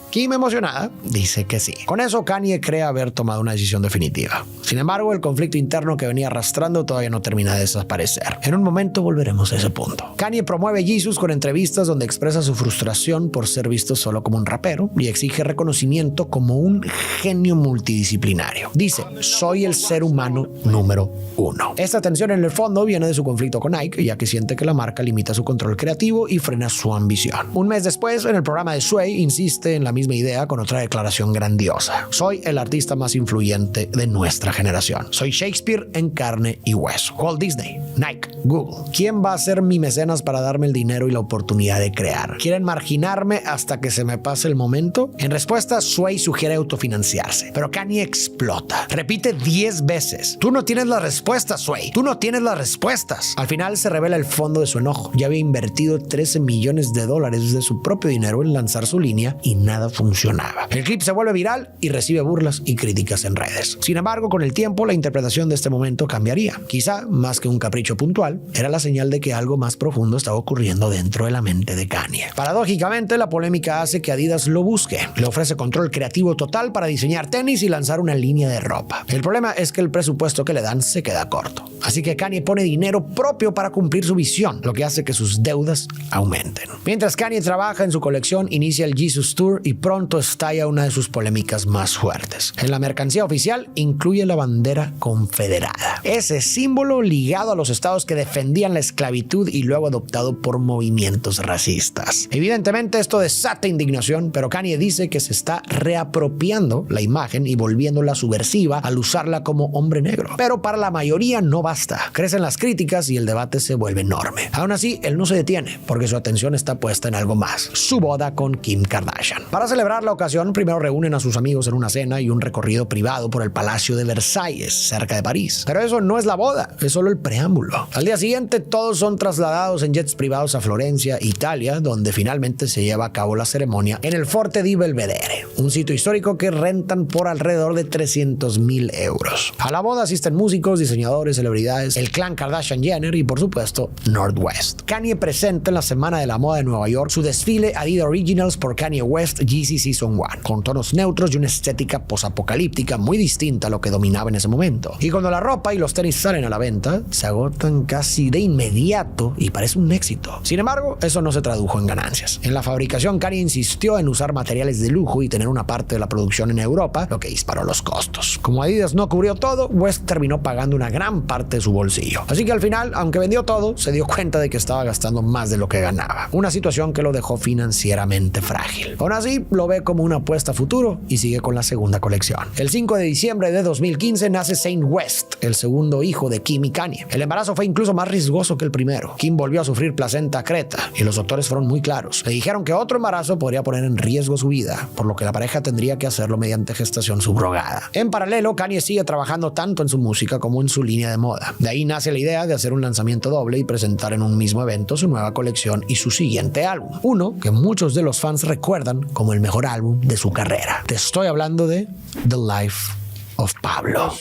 Kim, emocionada, dice que sí. Con eso, Kanye cree haber tomado una decisión definitiva. Sin embargo, el conflicto interno que venía arrastrando todavía no termina de desaparecer. En un momento volveremos a ese punto. Kanye promueve Jesus con entrevistas donde expresa su frustración por ser visto solo como un rapero y exige reconocimiento como un genio multidisciplinario. Dice: "Soy el ser humano número 1". Esta tensión en el fondo viene de su conflicto con Nike, ya que siente que la marca limita su control creativo y frena su ambición. Un mes después, en el programa de Sway, insiste en la misma idea con otra declaración grandiosa: "Soy el artista más influyente de nuestra generación. Soy Shakespeare en carne y hueso". Walt Disney, Nike, Google. ¿Quién va a ser mi mecenas para darme el dinero y la oportunidad de crear? ¿Quieren marginarme hasta que se me pase el momento? En respuesta, Sway sugiere autofinanciarse, pero Kanye explota. Repite 10 veces: "Tú no tienes las respuestas, Sway. Tú no tienes las respuestas". Al final se revela el fondo de su enojo. Ya había invertido $13 millones de su propio dinero en lanzar su línea y nada funcionaba. El clip se vuelve viral y recibe burlas y críticas en redes. Sin embargo, con el tiempo, la interpretación de este momento cambiaría. Quizá, más que un capricho puntual, era la señal de que algo más profundo estaba ocurriendo dentro de la mente de Kanye. Paradójicamente, la polémica hace que Adidas lo busque. Le ofrece control creativo total para diseñar tenis y lanzar una línea de ropa. El problema es que el presupuesto que le dan se queda corto. Así que Kanye pone dinero propio para cumplir su visión, lo que hace que sus deudas aumenten. Mientras Kanye trabaja en su colección, inicia el Jesus Tour y pronto estalla una de sus polémicas más fuertes. En la mercancía oficial incluye la bandera confederada, ese símbolo ligado a los estados que defendían la esclavitud y luego adoptado por movimientos racistas. Evidentemente esto desata indignación, pero Kanye dice que se está reapropiando la imagen y volviéndola subversiva al usarla como hombre negro. Pero para la mayoría no basta. Crecen las críticas y el debate se vuelve enorme. Aún así, él no se detiene, porque su atención está puesta en algo más: su boda con Kim Kardashian. Para celebrar la ocasión, primero reúnen a sus amigos en una cena y un recorrido privado por el Palacio de Versalles, cerca de París. Pero eso no es la boda, es solo el preámbulo. Al día siguiente, todos son trasladados en jets privados a Florencia, Italia, donde finalmente se lleva a cabo la ceremonia en el Forte di Belvedere, un sitio histórico que rentan por alrededor de 300,000 euros. A la boda asisten músicos, diseñadores, celebridades, el clan Kardashian-Jenner y, por supuesto, North West. Kanye presenta en la Semana de la Moda de Nueva York su desfile Adidas Originals por Kanye West Yeezy Season 1, con tonos neutros y una estética posapocalíptica muy distinta a lo que dominaba en ese momento. Y cuando la ropa y los tenis salen a la venta, se agotan casi de inmediato y parece un éxito. Sin embargo, eso no se tradujo en ganancias. En la fabricación, Kanye insistió en usar materiales de lujo y tener una parte de la producción en Europa, lo que disparó los costos. Como Adidas no cubrió todo, West terminó pagando una gran parte de su bolsillo. Así que al final, aunque vendió todo, se dio cuenta de que estaba gastando más de lo que ganaba, una situación que lo dejó financieramente frágil. Aún así, lo ve como una apuesta a futuro y sigue con la segunda colección. El 5 de diciembre de 2015 nace Saint West, el segundo hijo de Kim y Kanye. El embarazo fue incluso más riesgoso que el primero. Kim volvió a sufrir placenta creta y los doctores fueron muy claros. Le dijeron que otro embarazo podría poner en riesgo su vida, por lo que la pareja tendría que hacerlo mediante gestación subrogada. En paralelo, Kanye sigue trabajando tanto en su música como en su línea de moda. De ahí nace la idea de hacer un lanzamiento doble y presentar en un mismo evento su nueva colección y su siguiente álbum. Uno que muchos de los fans recuerdan como el mejor álbum de su carrera. Te estoy hablando de The Life of Pablo.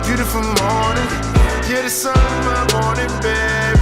Beautiful morning, you're the sun of my morning, babe.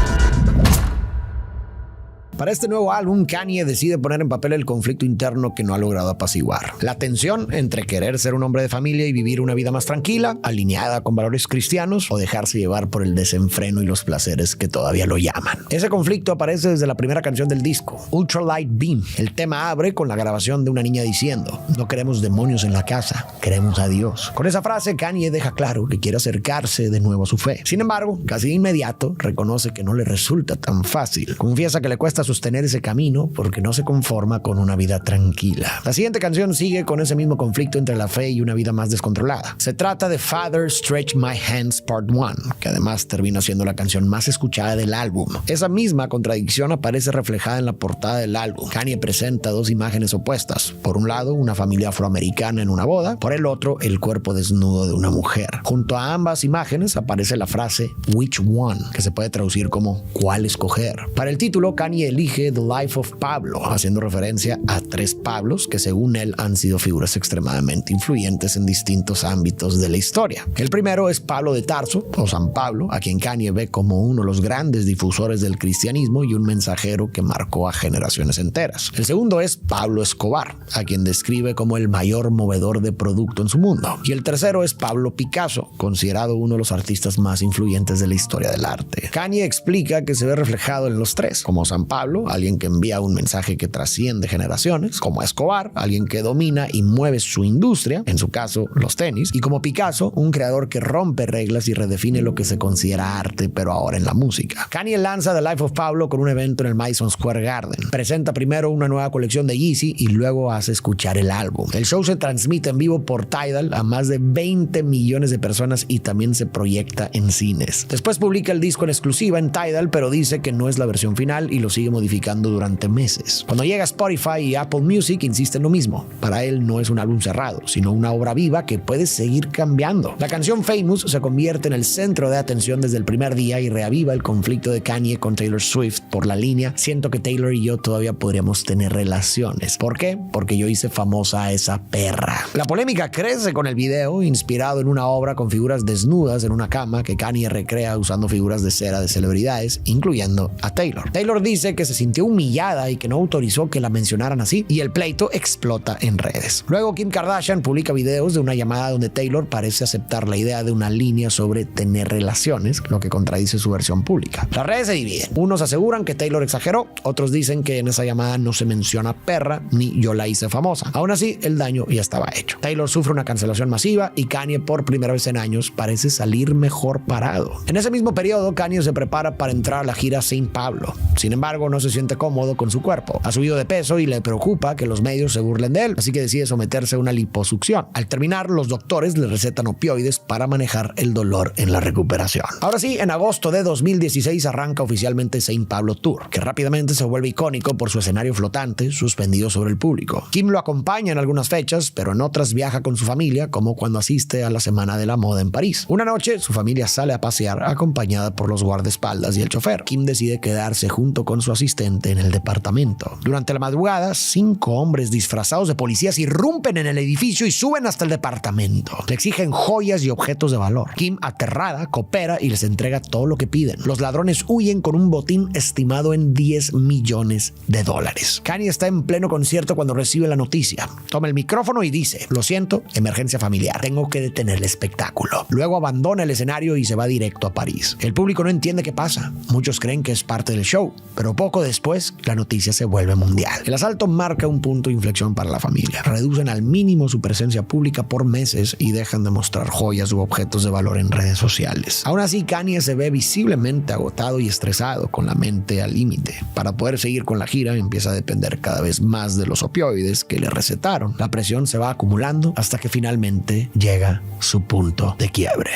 Para este nuevo álbum, Kanye decide poner en papel el conflicto interno que no ha logrado apaciguar. La tensión entre querer ser un hombre de familia y vivir una vida más tranquila, alineada con valores cristianos, o dejarse llevar por el desenfreno y los placeres que todavía lo llaman. Ese conflicto aparece desde la primera canción del disco, Ultralight Beam. El tema abre con la grabación de una niña diciendo: "No queremos demonios en la casa, queremos a Dios". Con esa frase, Kanye deja claro que quiere acercarse de nuevo a su fe. Sin embargo, casi de inmediato, reconoce que no le resulta tan fácil. Confiesa que le cuesta sostener ese camino porque no se conforma con una vida tranquila. La siguiente canción sigue con ese mismo conflicto entre la fe y una vida más descontrolada. Se trata de Father Stretch My Hands Part 1, que además termina siendo la canción más escuchada del álbum. Esa misma contradicción aparece reflejada en la portada del álbum. Kanye presenta dos imágenes opuestas. Por un lado, una familia afroamericana en una boda, por el otro, el cuerpo desnudo de una mujer. Junto a ambas imágenes aparece la frase "Which one?", que se puede traducir como "¿cuál escoger?". Para el título, Kanye elige The Life of Pablo, haciendo referencia a tres Pablos que según él han sido figuras extremadamente influyentes en distintos ámbitos de la historia. El primero es Pablo de Tarso, o San Pablo, a quien Kanye ve como uno de los grandes difusores del cristianismo y un mensajero que marcó a generaciones enteras. El segundo es Pablo Escobar, a quien describe como el mayor movedor de producto en su mundo. Y el tercero es Pablo Picasso, considerado uno de los artistas más influyentes de la historia del arte. Kanye explica que se ve reflejado en los tres, como San Pablo, alguien que envía un mensaje que trasciende generaciones, como Escobar, alguien que domina y mueve su industria, en su caso los tenis, y como Picasso, un creador que rompe reglas y redefine lo que se considera arte, pero ahora en la música. Kanye lanza The Life of Pablo con un evento en el Madison Square Garden. Presenta primero una nueva colección de Yeezy y luego hace escuchar el álbum. El show se transmite en vivo por Tidal a más de 20 millones de personas y también se proyecta en cines. Después publica el disco en exclusiva en Tidal, pero dice que no es la versión final y lo sigue modificando durante meses. Cuando llega a Spotify y Apple Music, insiste en lo mismo. Para él no es un álbum cerrado, sino una obra viva que puede seguir cambiando. La canción Famous se convierte en el centro de atención desde el primer día y reaviva el conflicto de Kanye con Taylor Swift por la línea: "Siento que Taylor y yo todavía podríamos tener relaciones". ¿Por qué? Porque yo hice famosa a esa perra. La polémica crece con el video, inspirado en una obra con figuras desnudas en una cama que Kanye recrea usando figuras de cera de celebridades, incluyendo a Taylor. Taylor dice que se sintió humillada y que no autorizó que la mencionaran así, y el pleito explota en redes. Luego Kim Kardashian publica videos de una llamada donde Taylor parece aceptar la idea de una línea sobre tener relaciones, lo que contradice su versión pública. Las redes se dividen. Unos aseguran que Taylor exageró, otros dicen que en esa llamada no se menciona perra ni yo la hice famosa. Aún así, el daño ya estaba hecho. Taylor sufre una cancelación masiva y Kanye, por primera vez en años, parece salir mejor parado. En ese mismo periodo, Kanye se prepara para entrar a la gira Saint Pablo. Sin embargo, no se siente cómodo con su cuerpo. Ha subido de peso y le preocupa que los medios se burlen de él, así que decide someterse a una liposucción. Al terminar, los doctores le recetan opioides para manejar el dolor en la recuperación. Ahora sí, en agosto de 2016 arranca oficialmente Saint Pablo Tour, que rápidamente se vuelve icónico por su escenario flotante suspendido sobre el público. Kim lo acompaña en algunas fechas, pero en otras viaja con su familia, como cuando asiste a la Semana de la Moda en París. Una noche, su familia sale a pasear acompañada por los guardaespaldas y el chofer. Kim decide quedarse junto con su asistente en el departamento. Durante la madrugada, 5 hombres disfrazados de policías irrumpen en el edificio y suben hasta el departamento. Le exigen joyas y objetos de valor. Kim, aterrada, coopera y les entrega todo lo que piden. Los ladrones huyen con un botín estimado en $10 millones. Kanye está en pleno concierto cuando recibe la noticia. Toma el micrófono y dice: "Lo siento, emergencia familiar. Tengo que detener el espectáculo". Luego abandona el escenario y se va directo a París. El público no entiende qué pasa. Muchos creen que es parte del show, pero pocos Poco después, la noticia se vuelve mundial. El asalto marca un punto de inflexión para la familia. Reducen al mínimo su presencia pública por meses y dejan de mostrar joyas u objetos de valor en redes sociales. Aún así, Kanye se ve visiblemente agotado y estresado, con la mente al límite. Para poder seguir con la gira, empieza a depender cada vez más de los opioides que le recetaron. La presión se va acumulando hasta que finalmente llega su punto de quiebre.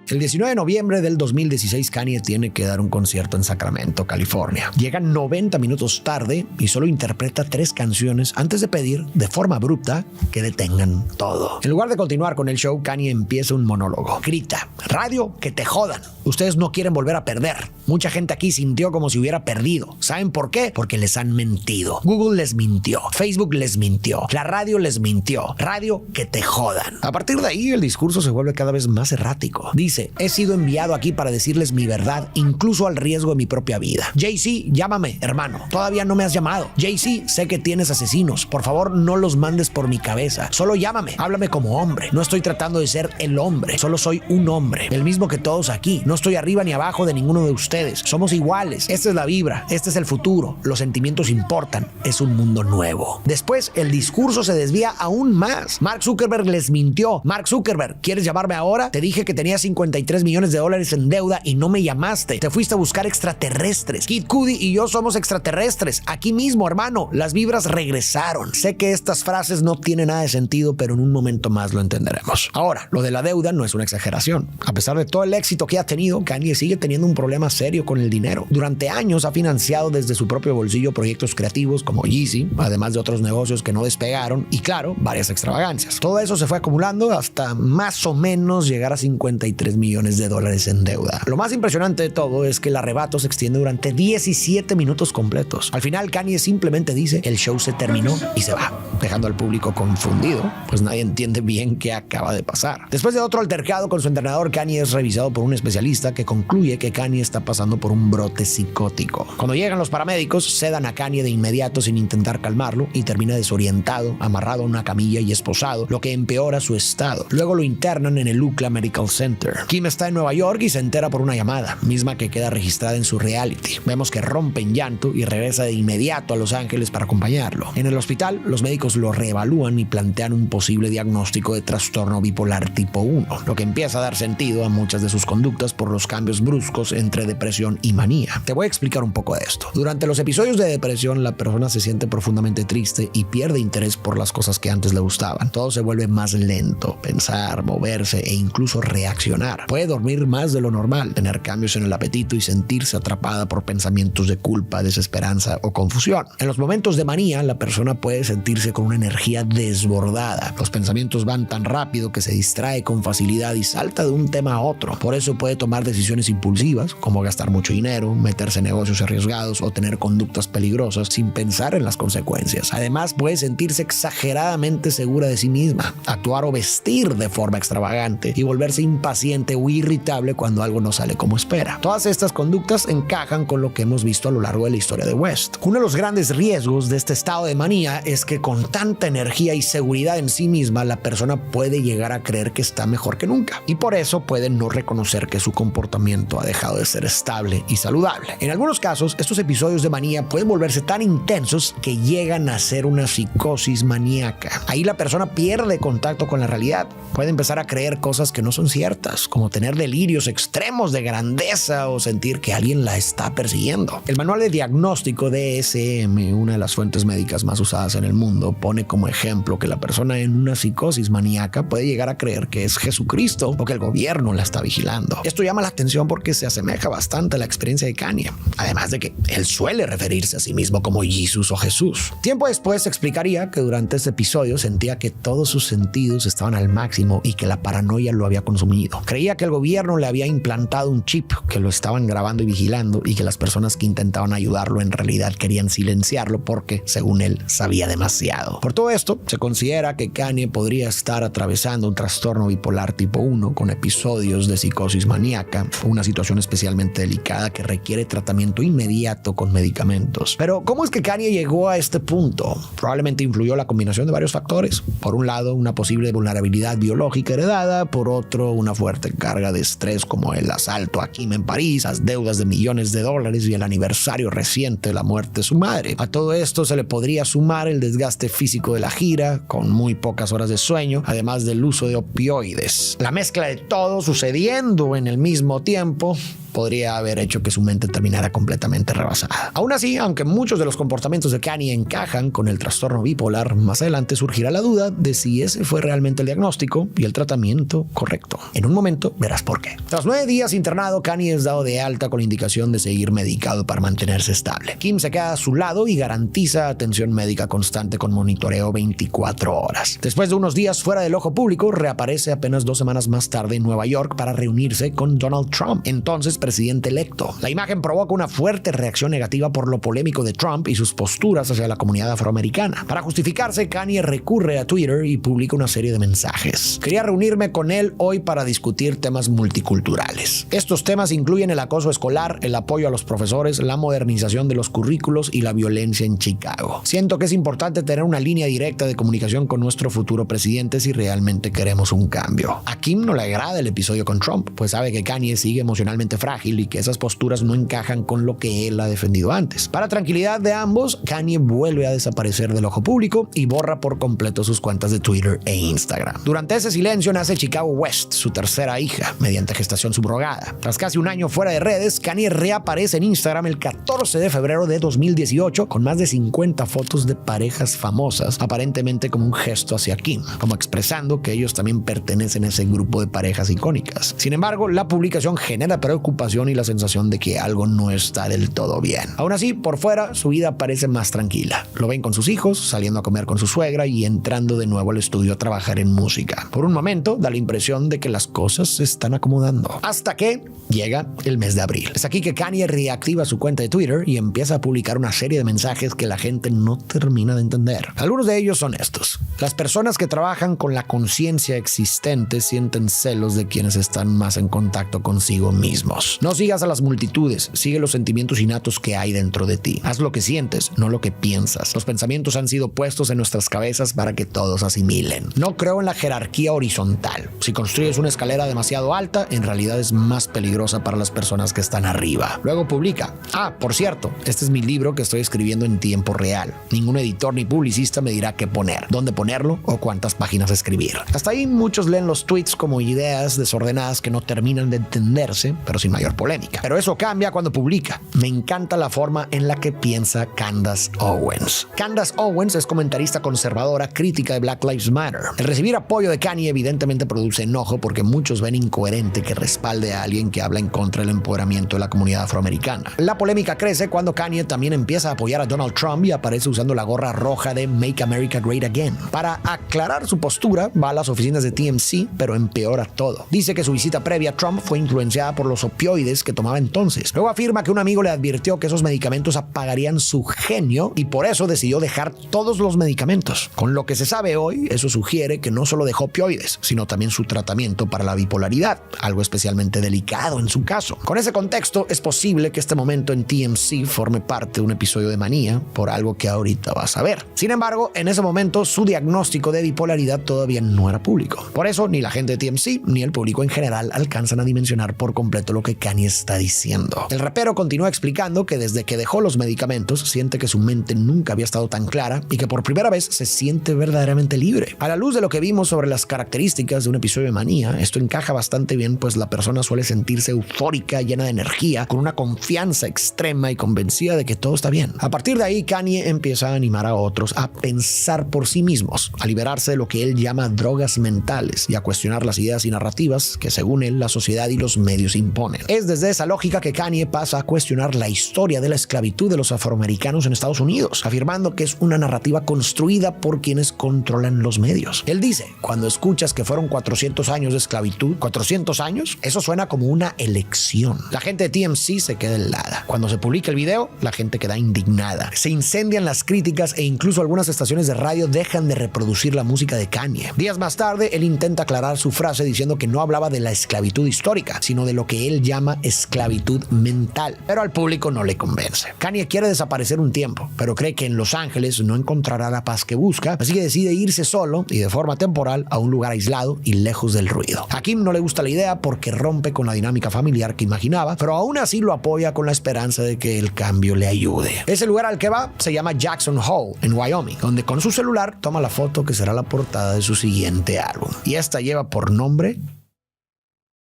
El 19 de noviembre del 2016, Kanye tiene que dar un concierto en Sacramento, California. Llega 90 minutos tarde y solo interpreta 3 canciones antes de pedir, de forma abrupta, que detengan todo. En lugar de continuar con el show, Kanye empieza un monólogo. Grita: radio, que te jodan. Ustedes no quieren volver a perder. Mucha gente aquí sintió como si hubiera perdido. ¿Saben por qué? Porque les han mentido. Google les mintió. Facebook les mintió. La radio les mintió. Radio, que te jodan. A partir de ahí, el discurso se vuelve cada vez más errático. Dice: he sido enviado aquí para decirles mi verdad, incluso al riesgo de mi propia vida. Jay-Z, llámame, hermano. Todavía no me has llamado. Jay-Z, sé que tienes asesinos. Por favor, no los mandes por mi cabeza. Solo llámame. Háblame como hombre. No estoy tratando de ser el hombre. Solo soy un hombre. El mismo que todos aquí. No estoy arriba ni abajo de ninguno de ustedes. Somos iguales. Esta es la vibra. Este es el futuro. Los sentimientos importan. Es un mundo nuevo. Después, el discurso se desvía aún más. Mark Zuckerberg les mintió. Mark Zuckerberg, ¿quieres llamarme ahora? Te dije que tenía 53 millones de dólares en deuda y no me llamaste. Te fuiste a buscar extraterrestres. Kid Cudi y yo somos extraterrestres. Aquí mismo, hermano. Las vibras regresaron. Sé que estas frases no tienen nada de sentido, pero en un momento más lo entenderemos. Ahora, lo de la deuda no es una exageración. A pesar de todo el éxito que ha tenido, Kanye sigue teniendo un problema serio con el dinero. Durante años ha financiado desde su propio bolsillo proyectos creativos como Yeezy, además de otros negocios que no despegaron y, claro, varias extravagancias. Todo eso se fue acumulando hasta más o menos llegar a 53 millones de dólares en deuda. Lo más impresionante de todo es que el arrebato se extiende durante 17 minutos completos. Al final, Kanye simplemente dice: el show se terminó, y se va, dejando al público confundido, pues nadie entiende bien qué acaba de pasar. Después de otro altercado con su entrenador, Kanye es revisado por un especialista que concluye que Kanye está pasando por un brote psicótico. Cuando llegan los paramédicos, sedan a Kanye de inmediato sin intentar calmarlo y termina desorientado, amarrado a una camilla y esposado, lo que empeora su estado. Luego lo internan en el UCLA Medical Center. Kim está en Nueva York y se entera por una llamada, misma que queda registrada en su reality. Vemos que rompe en llanto y regresa de inmediato a Los Ángeles para acompañarlo. En el hospital, los médicos lo reevalúan y plantean un posible diagnóstico de trastorno bipolar tipo 1, lo que empieza a dar sentido a muchas de sus conductas por los cambios bruscos entre depresión y manía. Te voy a explicar un poco de esto. Durante los episodios de depresión, la persona se siente profundamente triste y pierde interés por las cosas que antes le gustaban. Todo se vuelve más lento: pensar, moverse e incluso reaccionar. Puede dormir más de lo normal, tener cambios en el apetito y sentirse atrapada por pensamientos de culpa, desesperanza o confusión. En los momentos de manía, la persona puede sentirse con una energía desbordada. Los pensamientos van tan rápido que se distrae con facilidad y salta de un tema a otro. Por eso puede tomar decisiones impulsivas, como gastar mucho dinero, meterse en negocios arriesgados o tener conductas peligrosas sin pensar en las consecuencias. Además, puede sentirse exageradamente segura de sí misma, actuar o vestir de forma extravagante y volverse impaciente o irritable cuando algo no sale como espera. Todas estas conductas encajan con lo que hemos visto a lo largo de la historia de West. Uno de los grandes riesgos de este estado de manía es que con tanta energía y seguridad en sí misma, la persona puede llegar a creer que está mejor que nunca, y por eso puede no reconocer que su comportamiento ha dejado de ser estable y saludable. En algunos casos, estos episodios de manía pueden volverse tan intensos que llegan a ser una psicosis maníaca. Ahí la persona pierde contacto con la realidad. Puede empezar a creer cosas que no son ciertas, como tener delirios extremos de grandeza o sentir que alguien la está persiguiendo. El manual de diagnóstico DSM, una de las fuentes médicas más usadas en el mundo, pone como ejemplo que la persona en una psicosis maníaca puede llegar a creer que es Jesucristo o que el gobierno la está vigilando. Esto llama la atención porque se asemeja bastante a la experiencia de Kanye, además de que él suele referirse a sí mismo como Jesús o Jesús. Tiempo después explicaría que durante este episodio sentía que todos sus sentidos estaban al máximo y que la paranoia lo había consumido. Creía que el gobierno le había implantado un chip, que lo estaban grabando y vigilando, y que las personas que intentaban ayudarlo en realidad querían silenciarlo porque, según él, sabía demasiado. Por todo esto, se considera que Kanye podría estar atravesando un trastorno bipolar tipo 1 con episodios de psicosis maníaca, una situación especialmente delicada que requiere tratamiento inmediato con medicamentos. Pero, ¿cómo es que Kanye llegó a este punto? Probablemente influyó la combinación de varios factores. Por un lado, una posible vulnerabilidad biológica heredada, por otro, una fuerte carga de estrés como el asalto a Kim en París, las deudas de millones de dólares y el aniversario reciente de la muerte de su madre. A todo esto se le podría sumar el desgaste físico de la gira, con muy pocas horas de sueño, además del uso de opioides. La mezcla de todo sucediendo en el mismo tiempo podría haber hecho que su mente terminara completamente rebasada. Aún así, aunque muchos de los comportamientos de Kanye encajan con el trastorno bipolar, más adelante surgirá la duda de si ese fue realmente el diagnóstico y el tratamiento correcto. En un momento verás por qué. Tras 9 días internado, Kanye es dado de alta con la indicación de seguir medicado para mantenerse estable. Kim se queda a su lado y garantiza atención médica constante con monitoreo 24 horas. Después de unos días fuera del ojo público, reaparece apenas 2 semanas más tarde en Nueva York para reunirse con Donald Trump, entonces presidente electo. La imagen provoca una fuerte reacción negativa por lo polémico de Trump y sus posturas hacia la comunidad afroamericana. Para justificarse, Kanye recurre a Twitter y publica una serie de mensajes. Quería reunirme con él hoy para discutir temas multiculturales. Estos temas incluyen el acoso escolar, el apoyo a los profesores, la modernización de los currículos y la violencia en Chicago. Siento que es importante tener una línea directa de comunicación con nuestro futuro presidente si realmente queremos un cambio. A Kim no le agrada el episodio con Trump, pues sabe que Kanye sigue emocionalmente frágil y que esas posturas no encajan con lo que él ha defendido antes. Para tranquilidad de ambos, Kanye vuelve a desaparecer del ojo público y borra por completo sus cuentas de Twitter e Instagram. Durante ese silencio nace Chicago West, su tercera hija, mediante gestación subrogada. Tras casi un año fuera de redes, Kanye reaparece en Instagram el 14 de febrero de 2018 con más de 50 fotos de parejas famosas, aparentemente como un gesto hacia Kim, como expresando que ellos también pertenecen a ese grupo de parejas icónicas. Sin embargo, la publicación genera preocupación y la sensación de que algo no está del todo bien. Aún así, por fuera, su vida parece más tranquila. Lo ven con sus hijos, saliendo a comer con su suegra y entrando de nuevo al estudio a trabajar en música. Por un momento, da la impresión de que las cosas se están acomodando. Hasta que llega el mes de abril. Es aquí que Kanye reactiva su cuenta de Twitter y empieza a publicar una serie de mensajes que la gente no termina de entender. Algunos de ellos son estos. Las personas que trabajan con la conciencia existente sienten celos de quienes están más en contacto consigo mismos. No sigas a las multitudes, sigue los sentimientos innatos que hay dentro de ti. Haz lo que sientes, no lo que piensas. Los pensamientos han sido puestos en nuestras cabezas para que todos asimilen. No creo en la jerarquía horizontal. Si construyes una escalera demasiado alta, en realidad es más peligrosa para las personas que están arriba. Luego publica: por cierto, este es mi libro que estoy escribiendo en tiempo real. Ningún editor ni publicista me dirá qué poner, dónde ponerlo o cuántas páginas escribir. Hasta ahí muchos leen los tweets como ideas desordenadas que no terminan de entenderse, pero sin mayor polémica. Pero eso cambia cuando publica. Me encanta la forma en la que piensa Candace Owens. Candace Owens es comentarista conservadora, crítica de Black Lives Matter. El recibir apoyo de Kanye evidentemente produce enojo porque muchos ven incoherente que respalde a alguien que habla en contra del empoderamiento de la comunidad afroamericana. La polémica crece cuando Kanye también empieza a apoyar a Donald Trump y aparece usando la gorra roja de Make America Great Again. Para aclarar su postura, va a las oficinas de TMZ, pero empeora todo. Dice que su visita previa a Trump fue influenciada por los opioides que tomaba entonces. Luego afirma que un amigo le advirtió que esos medicamentos apagarían su genio y por eso decidió dejar todos los medicamentos. Con lo que se sabe hoy, eso sugiere que no solo dejó opioides, sino también su tratamiento para la bipolaridad, algo especialmente delicado en su caso. Con ese contexto, es posible que este momento en TMZ forme parte de un episodio de manía por algo que ahorita vas a ver. Sin embargo, en ese momento, su diagnóstico de bipolaridad todavía no era público. Por eso, ni la gente de TMZ ni el público en general alcanzan a dimensionar por completo lo que Kanye está diciendo. El rapero continúa explicando que desde que dejó los medicamentos siente que su mente nunca había estado tan clara y que por primera vez se siente verdaderamente libre. A la luz de lo que vimos sobre las características de un episodio de manía, esto encaja bastante bien, pues la persona suele sentirse eufórica, llena de energía, con una confianza extrema y convencida de que todo está bien. A partir de ahí, Kanye empieza a animar a otros a pensar por sí mismos, a liberarse de lo que él llama drogas mentales y a cuestionar las ideas y narrativas que, según él, la sociedad y los medios imponen. Es desde esa lógica que Kanye pasa a cuestionar la historia de la esclavitud de los afroamericanos en Estados Unidos, afirmando que es una narrativa construida por quienes controlan los medios. Él dice: cuando escuchas que fueron 400 años de esclavitud, 400 años, eso suena como una elección. La gente de TMZ se queda helada. Cuando se publica el video, la gente queda indignada. Se incendian las críticas e incluso algunas estaciones de radio dejan de reproducir la música de Kanye. Días más tarde, él intenta aclarar su frase diciendo que no hablaba de la esclavitud histórica, sino de lo que él llama llama esclavitud mental, pero al público no le convence. Kanye quiere desaparecer un tiempo, pero cree que en Los Ángeles no encontrará la paz que busca, así que decide irse solo y de forma temporal a un lugar aislado y lejos del ruido. A Kim no le gusta la idea porque rompe con la dinámica familiar que imaginaba, pero aún así lo apoya con la esperanza de que el cambio le ayude. Ese lugar al que va se llama Jackson Hole, en Wyoming, donde con su celular toma la foto que será la portada de su siguiente álbum. Y esta lleva por nombre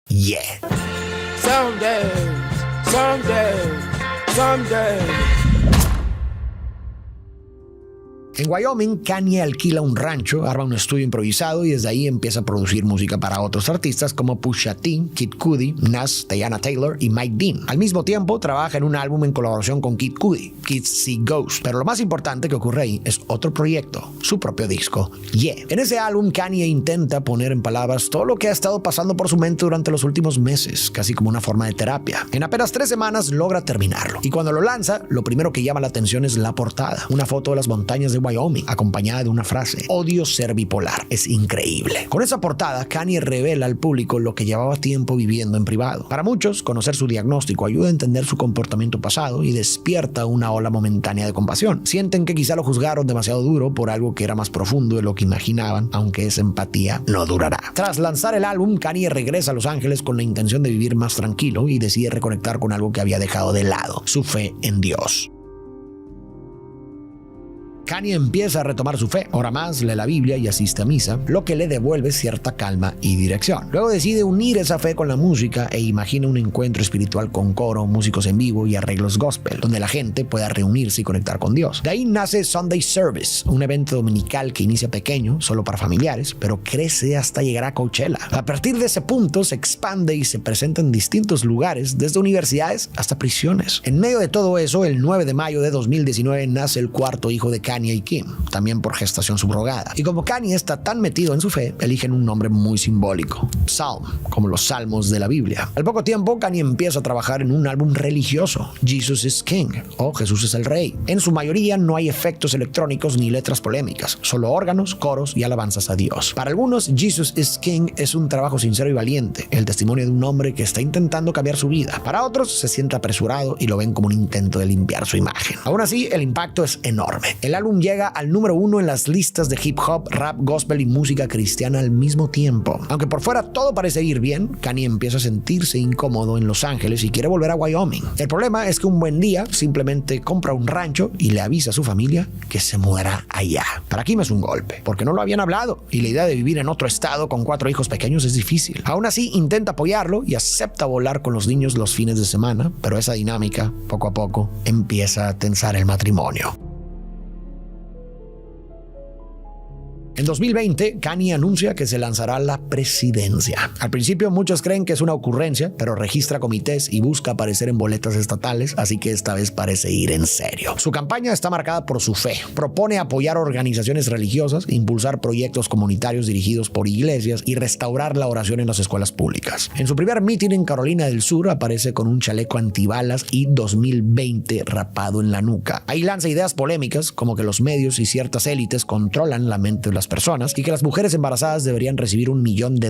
Yeah. Someday, someday, someday. En Wyoming, Kanye alquila un rancho, arma un estudio improvisado y desde ahí empieza a producir música para otros artistas como Pusha T, Kid Cudi, Nas, Teyana Taylor y Mike Dean. Al mismo tiempo, trabaja en un álbum en colaboración con Kid Cudi, Kids See Ghosts. Pero lo más importante que ocurre ahí es otro proyecto, su propio disco, Yeah. En ese álbum, Kanye intenta poner en palabras todo lo que ha estado pasando por su mente durante los últimos meses, casi como una forma de terapia. En apenas 3 semanas logra terminarlo. Y cuando lo lanza, lo primero que llama la atención es la portada, una foto de las montañas de Wyoming, acompañada de una frase: odio ser bipolar, es increíble. Con esa portada, Kanye revela al público lo que llevaba tiempo viviendo en privado. Para muchos, conocer su diagnóstico ayuda a entender su comportamiento pasado y despierta una ola momentánea de compasión. Sienten que quizá lo juzgaron demasiado duro por algo que era más profundo de lo que imaginaban, aunque esa empatía no durará. Tras lanzar el álbum, Kanye regresa a Los Ángeles con la intención de vivir más tranquilo y decide reconectar con algo que había dejado de lado: su fe en Dios. Kanye empieza a retomar su fe, ora más, lee la Biblia y asiste a misa, lo que le devuelve cierta calma y dirección. Luego decide unir esa fe con la música e imagina un encuentro espiritual con coro, músicos en vivo y arreglos gospel, donde la gente pueda reunirse y conectar con Dios. De ahí nace Sunday Service, un evento dominical que inicia pequeño, solo para familiares, pero crece hasta llegar a Coachella. A partir de ese punto se expande y se presenta en distintos lugares, desde universidades hasta prisiones. En medio de todo eso, el 9 de mayo de 2019 nace el cuarto hijo de Kanye y Kim, también por gestación subrogada. Y como Kanye está tan metido en su fe, eligen un nombre muy simbólico: Psalm, como los salmos de la Biblia. Al poco tiempo, Kanye empieza a trabajar en un álbum religioso, Jesus is King, o Jesús es el Rey. En su mayoría no hay efectos electrónicos ni letras polémicas, solo órganos, coros y alabanzas a Dios. Para algunos, Jesus is King es un trabajo sincero y valiente, el testimonio de un hombre que está intentando cambiar su vida. Para otros, se siente apresurado y lo ven como un intento de limpiar su imagen. Aún así, el impacto es enorme. El álbum llega al número 1 en las listas de hip hop, rap, gospel y música cristiana al mismo tiempo. Aunque por fuera todo parece ir bien, Kanye empieza a sentirse incómodo en Los Ángeles y quiere volver a Wyoming. El problema es que un buen día simplemente compra un rancho y le avisa a su familia que se mudará allá. Para Kim es un golpe, porque no lo habían hablado y la idea de vivir en otro estado con 4 hijos pequeños es difícil. Aún así, intenta apoyarlo y acepta volar con los niños los fines de semana, pero esa dinámica, poco a poco, empieza a tensar el matrimonio. En 2020, Kanye anuncia que se lanzará a la presidencia. Al principio muchos creen que es una ocurrencia, pero registra comités y busca aparecer en boletas estatales, así que esta vez parece ir en serio. Su campaña está marcada por su fe. Propone apoyar organizaciones religiosas, impulsar proyectos comunitarios dirigidos por iglesias y restaurar la oración en las escuelas públicas. En su primer meeting en Carolina del Sur aparece con un chaleco antibalas y 2020 rapado en la nuca. Ahí lanza ideas polémicas como que los medios y ciertas élites controlan la mente de las personas y que las mujeres embarazadas deberían recibir $1 millón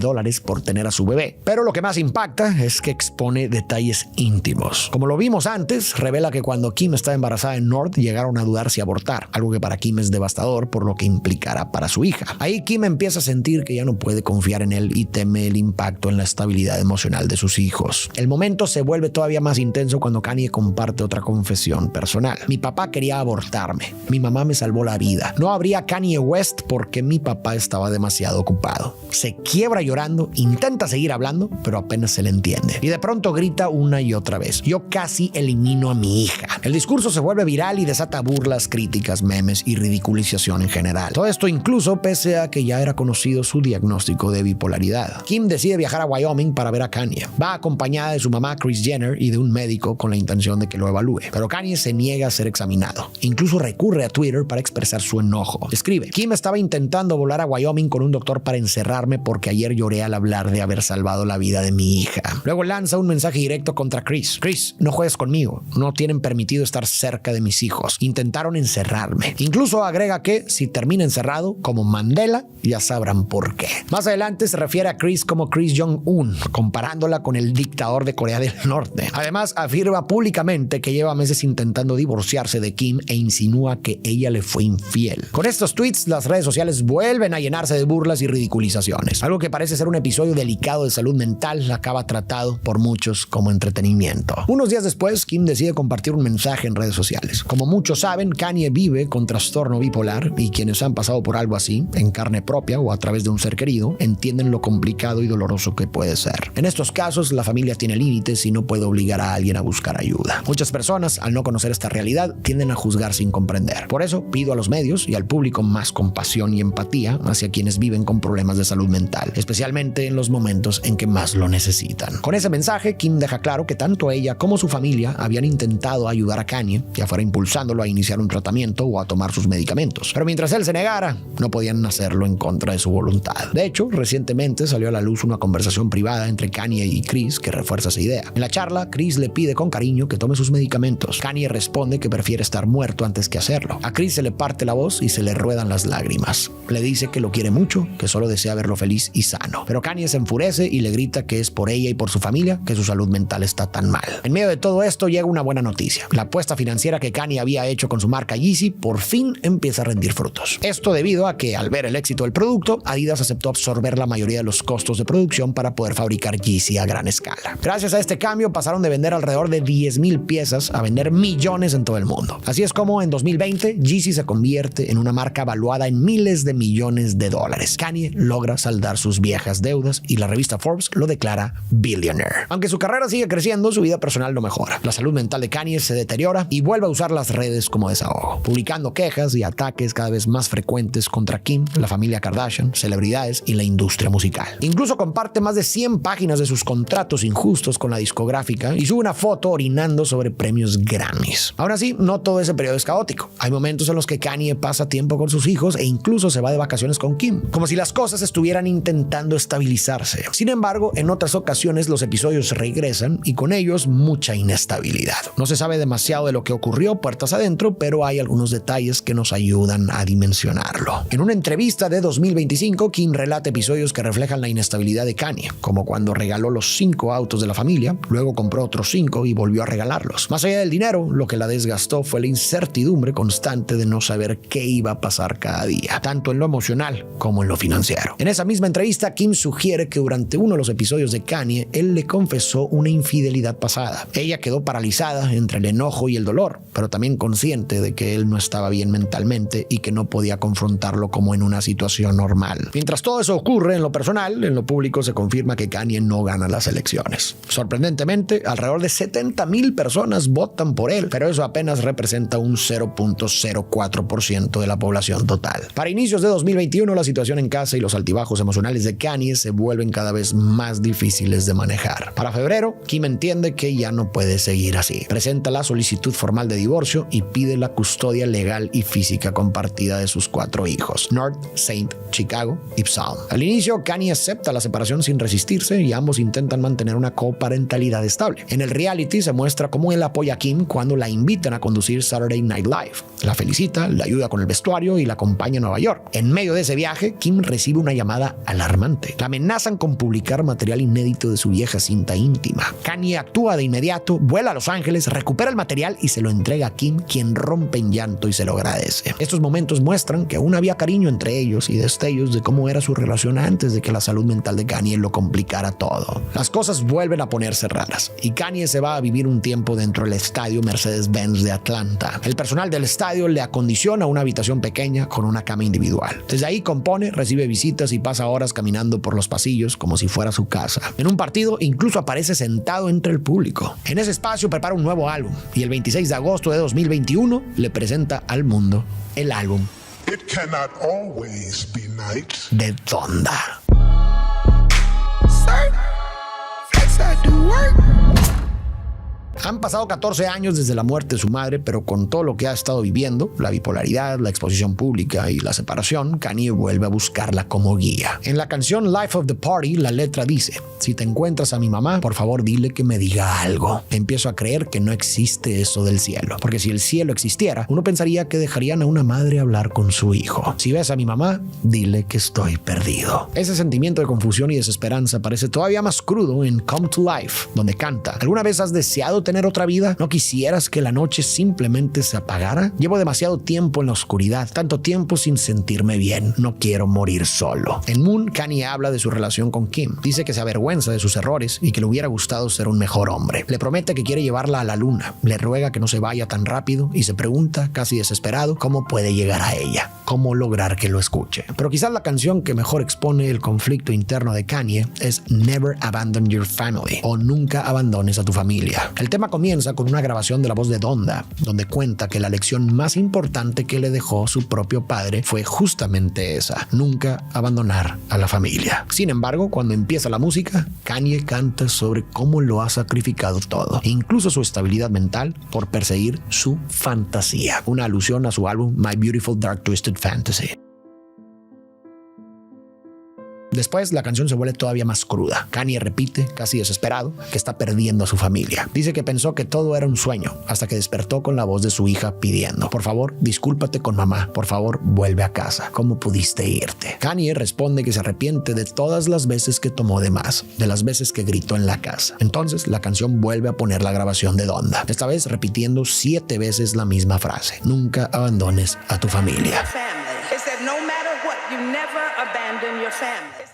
por tener a su bebé. Pero lo que más impacta es que expone detalles íntimos. Como lo vimos antes, revela que cuando Kim estaba embarazada en North llegaron a dudar si abortar, algo que para Kim es devastador por lo que implicará para su hija. Ahí Kim empieza a sentir que ya no puede confiar en él y teme el impacto en la estabilidad emocional de sus hijos. El momento se vuelve todavía más intenso cuando Kanye comparte otra confesión personal. Mi papá quería abortarme. Mi mamá me salvó la vida. No habría Kanye West porque mi papá estaba demasiado ocupado. Se quiebra llorando, intenta seguir hablando, pero apenas se le entiende. Y de pronto grita una y otra vez: yo casi elimino a mi hija. El discurso se vuelve viral y desata burlas, críticas, memes y ridiculización en general. Todo esto incluso pese a que ya era conocido su diagnóstico de bipolaridad. Kim decide viajar a Wyoming para ver a Kanye. Va acompañada de su mamá Kris Jenner y de un médico con la intención de que lo evalúe. Pero Kanye se niega a ser examinado. Incluso recurre a Twitter para expresar su enojo. Escribe: Kim estaba intentando intentando volar a Wyoming con un doctor para encerrarme porque ayer lloré al hablar de haber salvado la vida de mi hija. Luego lanza un mensaje directo contra Chris. Chris, no juegues conmigo. No tienen permitido estar cerca de mis hijos. Intentaron encerrarme. Incluso agrega que si termina encerrado como Mandela, ya sabrán por qué. Más adelante se refiere a Chris como Chris Jong-un, comparándola con el dictador de Corea del Norte. Además, afirma públicamente que lleva meses intentando divorciarse de Kim e insinúa que ella le fue infiel. Con estos tweets, las redes sociales vuelven a llenarse de burlas y ridiculizaciones. Algo que parece ser un episodio delicado de salud mental acaba tratado por muchos como entretenimiento. Unos días después, Kim decide compartir un mensaje en redes sociales. Como muchos saben, Kanye vive con trastorno bipolar y quienes han pasado por algo así, en carne propia o a través de un ser querido, entienden lo complicado y doloroso que puede ser. En estos casos, la familia tiene límites y no puede obligar a alguien a buscar ayuda. Muchas personas, al no conocer esta realidad, tienden a juzgar sin comprender. Por eso, pido a los medios y al público más compasión y empatía hacia quienes viven con problemas de salud mental, especialmente en los momentos en que más lo necesitan. Con ese mensaje, Kim deja claro que tanto ella como su familia habían intentado ayudar a Kanye, ya fuera impulsándolo a iniciar un tratamiento o a tomar sus medicamentos. Pero mientras él se negara, no podían hacerlo en contra de su voluntad. De hecho, recientemente salió a la luz una conversación privada entre Kanye y Chris que refuerza esa idea. En la charla, Chris le pide con cariño que tome sus medicamentos. Kanye responde que prefiere estar muerto antes que hacerlo. A Chris se le parte la voz y se le ruedan las lágrimas. Le dice que lo quiere mucho, que solo desea verlo feliz y sano. Pero Kanye se enfurece y le grita que es por ella y por su familia que su salud mental está tan mal. En medio de todo esto llega una buena noticia. La apuesta financiera que Kanye había hecho con su marca Yeezy por fin empieza a rendir frutos. Esto debido a que al ver el éxito del producto, Adidas aceptó absorber la mayoría de los costos de producción para poder fabricar Yeezy a gran escala. Gracias a este cambio pasaron de vender alrededor de 10,000 piezas a vender millones en todo el mundo. Así es como en 2020 Yeezy se convierte en una marca valuada en miles de millones de dólares. Kanye logra saldar sus viejas deudas y la revista Forbes lo declara billionaire. Aunque su carrera sigue creciendo, su vida personal no mejora. La salud mental de Kanye se deteriora y vuelve a usar las redes como desahogo, publicando quejas y ataques cada vez más frecuentes contra Kim, la familia Kardashian, celebridades y la industria musical. Incluso comparte más de 100 páginas de sus contratos injustos con la discográfica y sube una foto orinando sobre premios Grammys. Aún así, no todo ese periodo es caótico. Hay momentos en los que Kanye pasa tiempo con sus hijos e incluso se va de vacaciones con Kim, como si las cosas estuvieran intentando estabilizarse. Sin embargo, en otras ocasiones los episodios regresan y con ellos mucha inestabilidad. No se sabe demasiado de lo que ocurrió puertas adentro, pero hay algunos detalles que nos ayudan a dimensionarlo. En una entrevista de 2025, Kim relata episodios que reflejan la inestabilidad de Kanye, como cuando regaló los 5 autos de la familia, luego compró otros 5 y volvió a regalarlos. Más allá del dinero, lo que la desgastó fue la incertidumbre constante de no saber qué iba a pasar cada día, tanto en lo emocional como en lo financiero. En esa misma entrevista, Kim sugiere que durante uno de los episodios de Kanye, él le confesó una infidelidad pasada. Ella quedó paralizada entre el enojo y el dolor, pero también consciente de que él no estaba bien mentalmente y que no podía confrontarlo como en una situación normal. Mientras todo eso ocurre en lo personal, en lo público se confirma que Kanye no gana las elecciones. Sorprendentemente, alrededor de 70,000 personas votan por él, pero eso apenas representa un 0.04% de la población total. Para inicios de 2021, la situación en casa y los altibajos emocionales de Kanye se vuelven cada vez más difíciles de manejar. Para febrero, Kim entiende que ya no puede seguir así. Presenta la solicitud formal de divorcio y pide la custodia legal y física compartida de sus 4 hijos, North, Saint, Chicago y Psalm. Al inicio, Kanye acepta la separación sin resistirse y ambos intentan mantener una coparentalidad estable. En el reality se muestra cómo él apoya a Kim cuando la invitan a conducir Saturday Night Live. La felicita, la ayuda con el vestuario y la acompaña a Nueva York. En medio de ese viaje, Kim recibe una llamada alarmante. La amenazan con publicar material inédito de su vieja cinta íntima. Kanye actúa de inmediato, vuela a Los Ángeles, recupera el material y se lo entrega a Kim, quien rompe en llanto y se lo agradece. Estos momentos muestran que aún había cariño entre ellos y destellos de cómo era su relación antes de que la salud mental de Kanye lo complicara todo. Las cosas vuelven a ponerse raras y Kanye se va a vivir un tiempo dentro del estadio Mercedes-Benz de Atlanta. El personal del estadio le acondiciona una habitación pequeña con una cama individual. Desde ahí compone, recibe visitas y pasa horas caminando por los pasillos como si fuera su casa. En un partido incluso aparece sentado entre el público. En ese espacio prepara un nuevo álbum y el 26 de agosto de 2021 le presenta al mundo el álbum It cannot always be night. de Donda. Han pasado 14 años desde la muerte de su madre, pero con todo lo que ha estado viviendo, la bipolaridad, la exposición pública y la separación, Kanye vuelve a buscarla como guía. En la canción Life of the Party, la letra dice: si te encuentras a mi mamá, por favor dile que me diga algo. Empiezo a creer que no existe eso del cielo, porque si el cielo existiera, uno pensaría que dejarían a una madre hablar con su hijo. Si ves a mi mamá, dile que estoy perdido. Ese sentimiento de confusión y desesperanza parece todavía más crudo en Come to Life, donde canta: ¿alguna vez has deseado tener otra vida? ¿No quisieras que la noche simplemente se apagara? Llevo demasiado tiempo en la oscuridad, tanto tiempo sin sentirme bien. No quiero morir solo. En Moon, Kanye habla de su relación con Kim. Dice que se avergüenza de sus errores y que le hubiera gustado ser un mejor hombre. Le promete que quiere llevarla a la luna. Le ruega que no se vaya tan rápido y se pregunta, casi desesperado, cómo puede llegar a ella, cómo lograr que lo escuche. Pero quizás la canción que mejor expone el conflicto interno de Kanye es Never Abandon Your Family, o Nunca abandones a tu familia. El tema comienza con una grabación de la voz de Donda, donde cuenta que la lección más importante que le dejó su propio padre fue justamente esa: nunca abandonar a la familia. Sin embargo, cuando empieza la música, Kanye canta sobre cómo lo ha sacrificado todo, incluso su estabilidad mental, por perseguir su fantasía, una alusión a su álbum My Beautiful Dark Twisted Fantasy. Después, la canción se vuelve todavía más cruda. Kanye repite, casi desesperado, que está perdiendo a su familia. Dice que pensó que todo era un sueño, hasta que despertó con la voz de su hija pidiendo: por favor, discúlpate con mamá. Por favor, vuelve a casa. ¿Cómo pudiste irte? Kanye responde que se arrepiente de todas las veces que tomó de más, de las veces que gritó en la casa. Entonces, la canción vuelve a poner la grabación de Donda, esta vez repitiendo 7 veces la misma frase: nunca abandones a tu familia.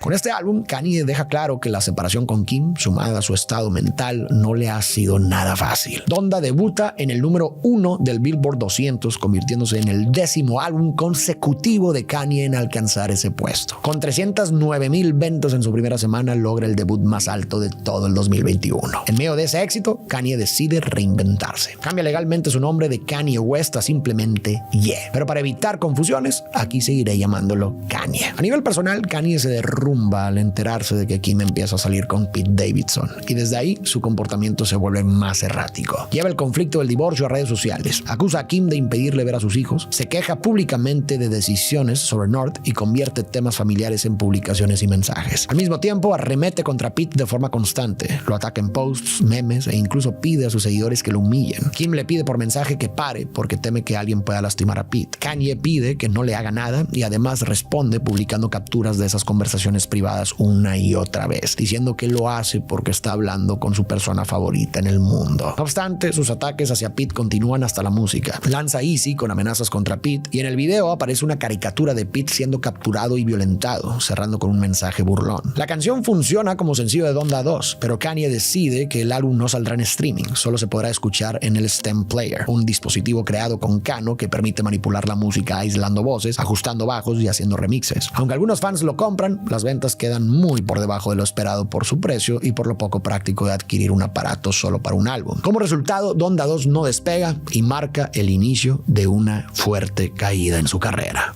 Con este álbum, Kanye deja claro que la separación con Kim, sumada a su estado mental, no le ha sido nada fácil. Donda debuta en el número 1 del Billboard 200, convirtiéndose en el 10º álbum consecutivo de Kanye en alcanzar ese puesto. Con 309,000 ventas en su primera semana, logra el debut más alto de todo el 2021. En medio de ese éxito, Kanye decide reinventarse. Cambia legalmente su nombre de Kanye West a simplemente Ye. Pero para evitar confusiones, aquí seguiré llamándolo Kanye. A nivel personal, Kanye se derrumba al enterarse de que Kim empieza a salir con Pete Davidson, y desde ahí su comportamiento se vuelve más errático. Lleva el conflicto del divorcio a redes sociales, acusa a Kim de impedirle ver a sus hijos, se queja públicamente de decisiones sobre North y convierte temas familiares en publicaciones y mensajes. Al mismo tiempo, arremete contra Pete de forma constante, lo ataca en posts, memes e incluso pide a sus seguidores que lo humillen. Kim le pide por mensaje que pare porque teme que alguien pueda lastimar a Pete. Kanye pide que no le haga nada y además responde publicando capturas de esas conversaciones privadas una y otra vez, diciendo que lo hace porque está hablando con su persona favorita en el mundo. No obstante, sus ataques hacia Pete continúan hasta la música. Lanza Easy con amenazas contra Pete y en el video aparece una caricatura de Pete siendo capturado y violentado, cerrando con un mensaje burlón. La canción funciona como sencillo de Donda 2, pero Kanye decide que el álbum no saldrá en streaming, solo se podrá escuchar en el Stem Player, un dispositivo creado con Kano que permite manipular la música aislando voces, ajustando bajos y haciendo remixes. Aunque algunos fans lo compran, las ventas quedan muy por debajo de lo esperado por su precio y por lo poco práctico de adquirir un aparato solo para un álbum. Como resultado, Donda 2 no despega y marca el inicio de una fuerte caída en su carrera.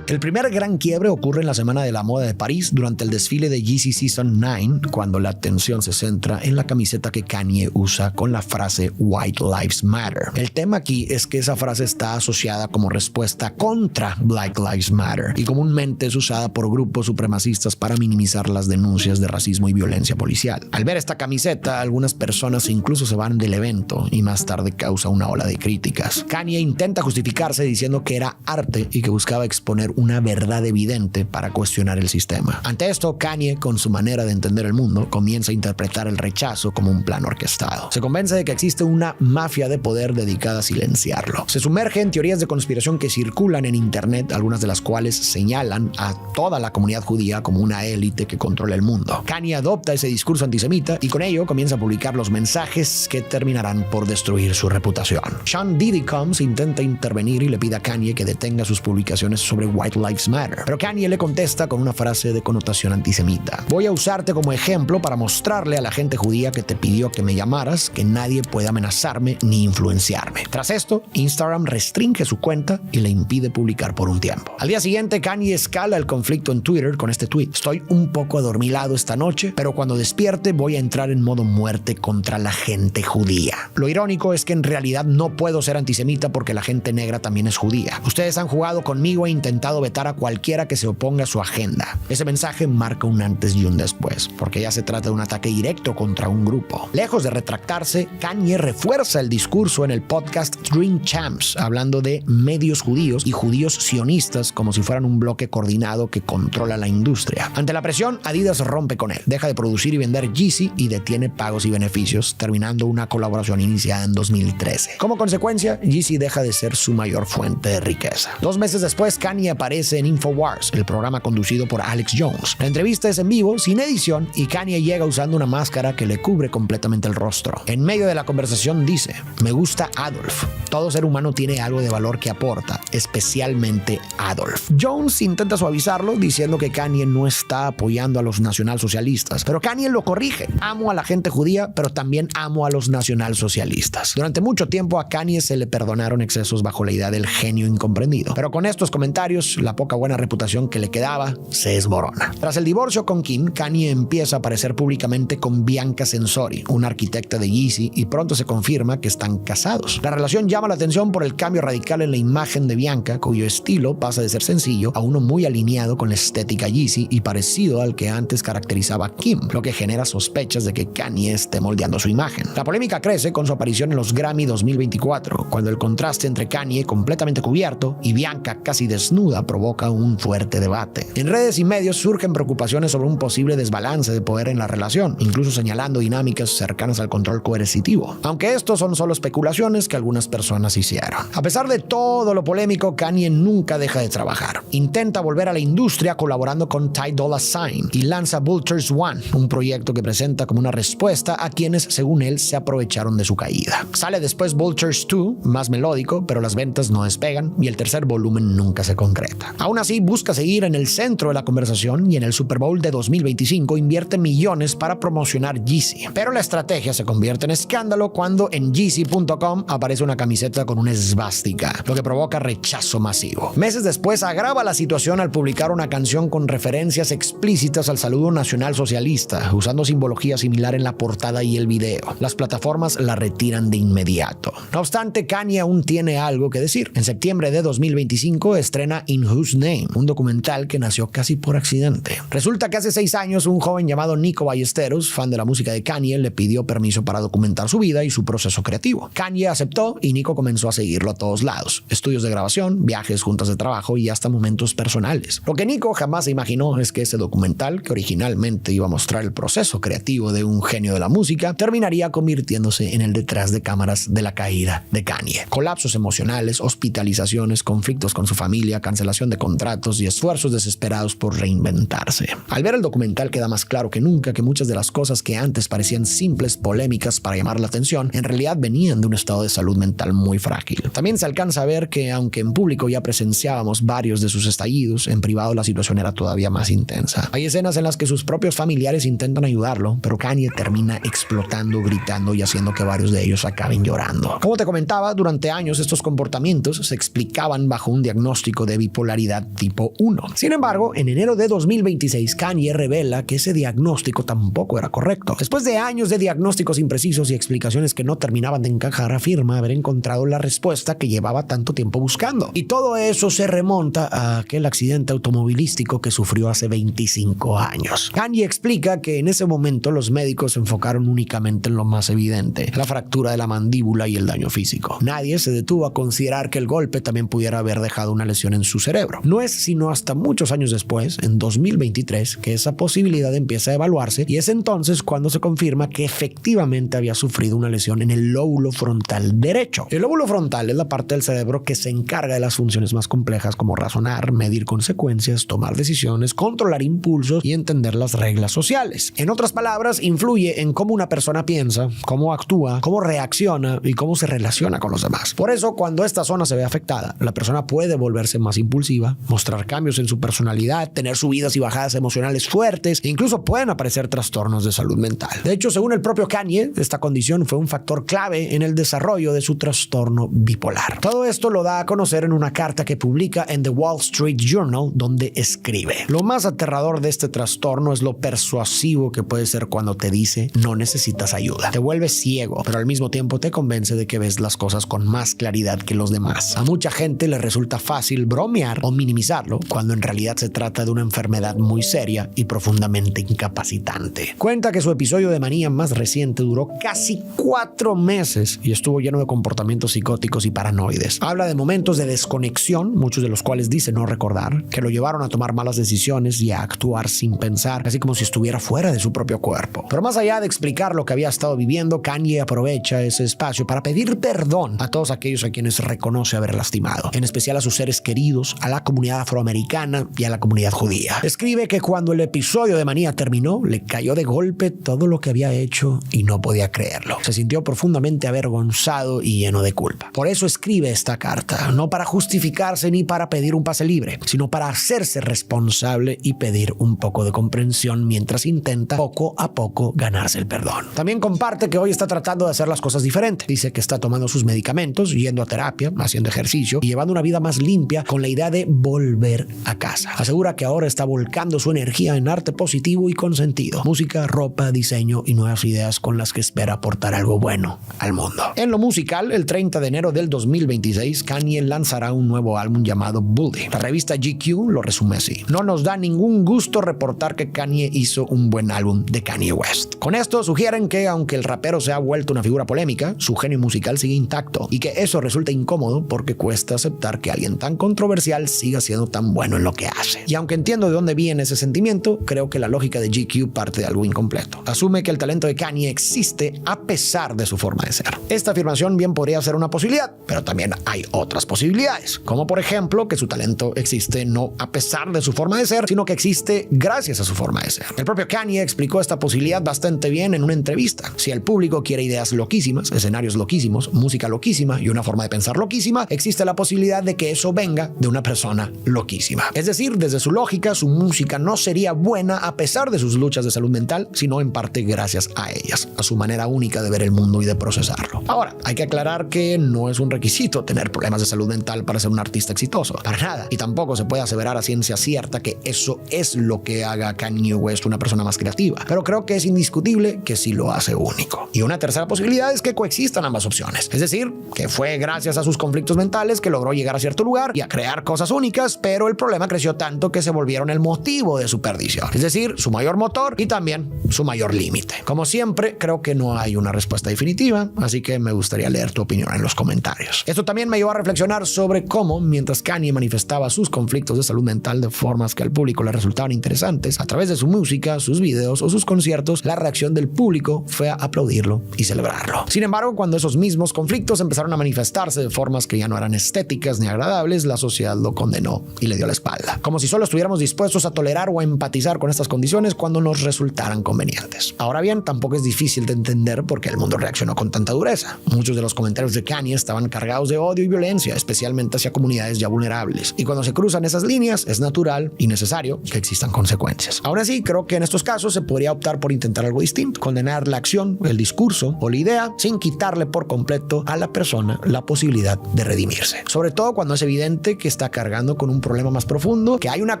El primer gran quiebre ocurre en la Semana de la Moda de París durante el desfile de Yeezy Season 9, cuando la atención se centra en la camiseta que Kanye usa con la frase White Lives Matter. El tema aquí es que esa frase está asociada como respuesta contra Black Lives Matter y comúnmente es usada por grupos supremacistas para minimizar las denuncias de racismo y violencia policial. Al ver esta camiseta, algunas personas incluso se van del evento y más tarde causa una ola de críticas. Kanye intenta justificarse diciendo que era arte y que buscaba exponer una verdad evidente para cuestionar el sistema. Ante esto, Kanye, con su manera de entender el mundo, comienza a interpretar el rechazo como un plan orquestado. Se convence de que existe una mafia de poder dedicada a silenciarlo. Se sumerge en teorías de conspiración que circulan en internet, algunas de las cuales señalan a toda la comunidad judía como una élite que controla el mundo. Kanye adopta ese discurso antisemita y con ello comienza a publicar los mensajes que terminarán por destruir su reputación. Sean Diddy Combs intenta intervenir y le pide a Kanye que detenga sus publicaciones sobre White Lives Matter. Pero Kanye le contesta con una frase de connotación antisemita. Voy a usarte como ejemplo para mostrarle a la gente judía que te pidió que me llamaras que nadie puede amenazarme ni influenciarme. Tras esto, Instagram restringe su cuenta y le impide publicar por un tiempo. Al día siguiente, Kanye escala el conflicto en Twitter con este tweet. Estoy un poco adormilado esta noche, pero cuando despierte voy a entrar en modo muerte contra la gente judía. Lo irónico es que en realidad no puedo ser antisemita porque la gente negra también es judía. Ustedes han jugado conmigo e intentado vetar a cualquiera que se oponga a su agenda. Ese mensaje marca un antes y un después, porque ya se trata de un ataque directo contra un grupo. Lejos de retractarse, Kanye refuerza el discurso en el podcast Dream Champs, hablando de medios judíos y judíos sionistas como si fueran un bloque coordinado que controla la industria. Ante la presión, Adidas rompe con él, deja de producir y vender Yeezy y detiene pagos y beneficios, terminando una colaboración iniciada en 2013. Como consecuencia, Yeezy deja de ser su mayor fuente de riqueza. 2 meses después, Kanye aparece en InfoWars, el programa conducido por Alex Jones. La entrevista es en vivo, sin edición, y Kanye llega usando una máscara que le cubre completamente el rostro. En medio de la conversación dice: me gusta Adolf. Todo ser humano tiene algo de valor que aporta, especialmente Adolf. Jones intenta suavizarlo diciendo que Kanye no está apoyando a los nacionalsocialistas, pero Kanye lo corrige. Amo a la gente judía, pero también amo a los nacionalsocialistas. Durante mucho tiempo a Kanye se le perdonaron excesos bajo la idea del genio incomprendido, pero con estos comentarios, la poca buena reputación que le quedaba se desmorona. Tras el divorcio con Kim, Kanye empieza a aparecer públicamente con Bianca Censori, una arquitecta de Yeezy, y pronto se confirma que están casados. La relación llama la atención por el cambio radical en la imagen de Bianca, cuyo estilo pasa de ser sencillo a uno muy alineado con la estética Yeezy y parecido al que antes caracterizaba a Kim, lo que genera sospechas de que Kanye esté moldeando su imagen. La polémica crece con su aparición en los Grammy 2024, cuando el contraste entre Kanye completamente cubierto y Bianca casi desnuda provoca un fuerte debate. En redes y medios surgen preocupaciones sobre un posible desbalance de poder en la relación, incluso señalando dinámicas cercanas al control coercitivo, aunque estos son solo especulaciones que algunas personas hicieron. A pesar de todo lo polémico, Kanye nunca deja de trabajar. Intenta volver a la industria colaborando con Ty Dolla $ign y lanza Vultures One, un proyecto que presenta como una respuesta a quienes, según él, se aprovecharon de su caída. Sale después Vultures 2, más melódico, pero las ventas no despegan y el tercer volumen nunca se concreta. Aún así, busca seguir en el centro de la conversación y en el Super Bowl de 2025 invierte millones para promocionar Yeezy. Pero la estrategia se convierte en escándalo cuando en Yeezy.com aparece una camiseta con una esvástica, lo que provoca rechazo masivo. Meses después agrava la situación al publicar una canción con referencias explícitas al saludo nacional socialista, usando simbología similar en la portada y el video. Las plataformas la retiran de inmediato. No obstante, Kanye aún tiene algo que decir. En septiembre de 2025 estrena In Whose Name, un documental que nació casi por accidente. Resulta que hace 6 años un joven llamado Nico Ballesteros, fan de la música de Kanye, le pidió permiso para documentar su vida y su proceso creativo. Kanye aceptó y Nico comenzó a seguirlo a todos lados. Estudios de grabación, viajes, juntas de trabajo y hasta momentos personales. Lo que Nico jamás se imaginó es que ese documental, que originalmente iba a mostrar el proceso creativo de un genio de la música, terminaría convirtiéndose en el detrás de cámaras de la caída de Kanye. Colapsos emocionales, hospitalizaciones, conflictos con su familia, cancelación de contratos y esfuerzos desesperados por reinventarse. Al ver el documental queda más claro que nunca que muchas de las cosas que antes parecían simples polémicas para llamar la atención, en realidad venían de un estado de salud mental muy frágil. También se alcanza a ver que aunque en público ya presenciábamos varios de sus estallidos, en privado la situación era todavía más intensa. Hay escenas en las que sus propios familiares intentan ayudarlo, pero Kanye termina explotando, gritando y haciendo que varios de ellos acaben llorando. Como te comentaba, durante años estos comportamientos se explicaban bajo un diagnóstico de bipolaridad tipo 1. Sin embargo, en enero de 2026, Kanye revela que ese diagnóstico tampoco era correcto. Después de años de diagnósticos imprecisos y explicaciones que no terminaban de encajar, afirma haber encontrado la respuesta que llevaba tanto tiempo buscando. Y todo eso se remonta a aquel accidente automovilístico que sufrió hace 25 años. Kanye explica que en ese momento los médicos se enfocaron únicamente en lo más evidente, la fractura de la mandíbula y el daño físico. Nadie se detuvo a considerar que el golpe también pudiera haber dejado una lesión en su cerebro. No es sino hasta muchos años después, en 2023, que esa posibilidad empieza a evaluarse y es entonces cuando se confirma que efectivamente había sufrido una lesión en el lóbulo frontal derecho. El lóbulo frontal es la parte del cerebro que se encarga de las funciones más complejas como razonar, medir consecuencias, tomar decisiones, controlar impulsos y entender las reglas sociales. En otras palabras, influye en cómo una persona piensa, cómo actúa, cómo reacciona y cómo se relaciona con los demás. Por eso, cuando esta zona se ve afectada, la persona puede volverse más impulsiva, impulsiva, mostrar cambios en su personalidad, tener subidas y bajadas emocionales fuertes e incluso pueden aparecer trastornos de salud mental. De hecho, según el propio Kanye, esta condición fue un factor clave en el desarrollo de su trastorno bipolar. Todo esto lo da a conocer en una carta que publica en The Wall Street Journal, donde escribe: lo más aterrador de este trastorno es lo persuasivo que puede ser cuando te dice no necesitas ayuda. Te vuelve ciego, pero al mismo tiempo te convence de que ves las cosas con más claridad que los demás. A mucha gente le resulta fácil bromear o minimizarlo cuando en realidad se trata de una enfermedad muy seria y profundamente incapacitante. Cuenta que su episodio de manía más reciente duró casi 4 meses y estuvo lleno de comportamientos psicóticos y paranoides. Habla de momentos de desconexión, muchos de los cuales dice no recordar, que lo llevaron a tomar malas decisiones y a actuar sin pensar, así como si estuviera fuera de su propio cuerpo. Pero más allá de explicar lo que había estado viviendo, Kanye aprovecha ese espacio para pedir perdón a todos aquellos a quienes reconoce haber lastimado, en especial a sus seres queridos, a la comunidad afroamericana y a la comunidad judía. Escribe que cuando el episodio de manía terminó, le cayó de golpe todo lo que había hecho y no podía creerlo. Se sintió profundamente avergonzado y lleno de culpa. Por eso escribe esta carta, no para justificarse ni para pedir un pase libre, sino para hacerse responsable y pedir un poco de comprensión mientras intenta poco a poco ganarse el perdón. También comparte que hoy está tratando de hacer las cosas diferente. Dice que está tomando sus medicamentos, yendo a terapia, haciendo ejercicio y llevando una vida más limpia con la idea de volver a casa. Asegura que ahora está volcando su energía en arte positivo y con sentido. Música, ropa, diseño y nuevas ideas con las que espera aportar algo bueno al mundo. En lo musical, el 30 de enero del 2026, Kanye lanzará un nuevo álbum llamado Bully. La revista GQ lo resume así: no nos da ningún gusto reportar que Kanye hizo un buen álbum de Kanye West. Con esto sugieren que aunque el rapero se ha vuelto una figura polémica, su genio musical sigue intacto y que eso resulta incómodo porque cuesta aceptar que alguien tan controversial siga siendo tan bueno en lo que hace. Y aunque entiendo de dónde viene ese sentimiento, creo que la lógica de GQ parte de algo incompleto. Asume que el talento de Kanye existe a pesar de su forma de ser. Esta afirmación bien podría ser una posibilidad, pero también hay otras posibilidades, como por ejemplo que su talento existe no a pesar de su forma de ser, sino que existe gracias a su forma de ser. El propio Kanye explicó esta posibilidad bastante bien en una entrevista. Si el público quiere ideas loquísimas, escenarios loquísimos, música loquísima y una forma de pensar loquísima, existe la posibilidad de que eso venga de una persona loquísima. Es decir, desde su lógica, su música no sería buena a pesar de sus luchas de salud mental, sino en parte gracias a ellas, a su manera única de ver el mundo y de procesarlo. Ahora, hay que aclarar que no es un requisito tener problemas de salud mental para ser un artista exitoso, para nada, y tampoco se puede aseverar a ciencia cierta que eso es lo que haga a Kanye West una persona más creativa, pero creo que es indiscutible que sí lo hace único. Y una tercera posibilidad es que coexistan ambas opciones, es decir, que fue gracias a sus conflictos mentales que logró llegar a cierto lugar y a crear cosas únicas, pero el problema creció tanto que se volvieron el motivo de su perdición, es decir, su mayor motor y también su mayor límite. Como siempre, creo que no hay una respuesta definitiva, así que me gustaría leer tu opinión en los comentarios. Esto también me llevó a reflexionar sobre cómo, mientras Kanye manifestaba sus conflictos de salud mental de formas que al público le resultaban interesantes, a través de su música, sus videos o sus conciertos, la reacción del público fue a aplaudirlo y celebrarlo. Sin embargo, cuando esos mismos conflictos empezaron a manifestarse de formas que ya no eran estéticas ni agradables, la sociedad lo condenó y le dio la espalda, como si solo estuviéramos dispuestos a tolerar o a empatizar con estas condiciones cuando nos resultaran convenientes. Ahora bien, tampoco es difícil de entender por qué el mundo reaccionó con tanta dureza. Muchos de los comentarios de Kanye estaban cargados de odio y violencia, especialmente hacia comunidades ya vulnerables. Y cuando se cruzan esas líneas, es natural y necesario que existan consecuencias. Aún así, creo que en estos casos se podría optar por intentar algo distinto, condenar la acción, el discurso o la idea sin quitarle por completo a la persona la posibilidad de redimirse. Sobre todo cuando es evidente que está cargando con un problema más profundo, que hay una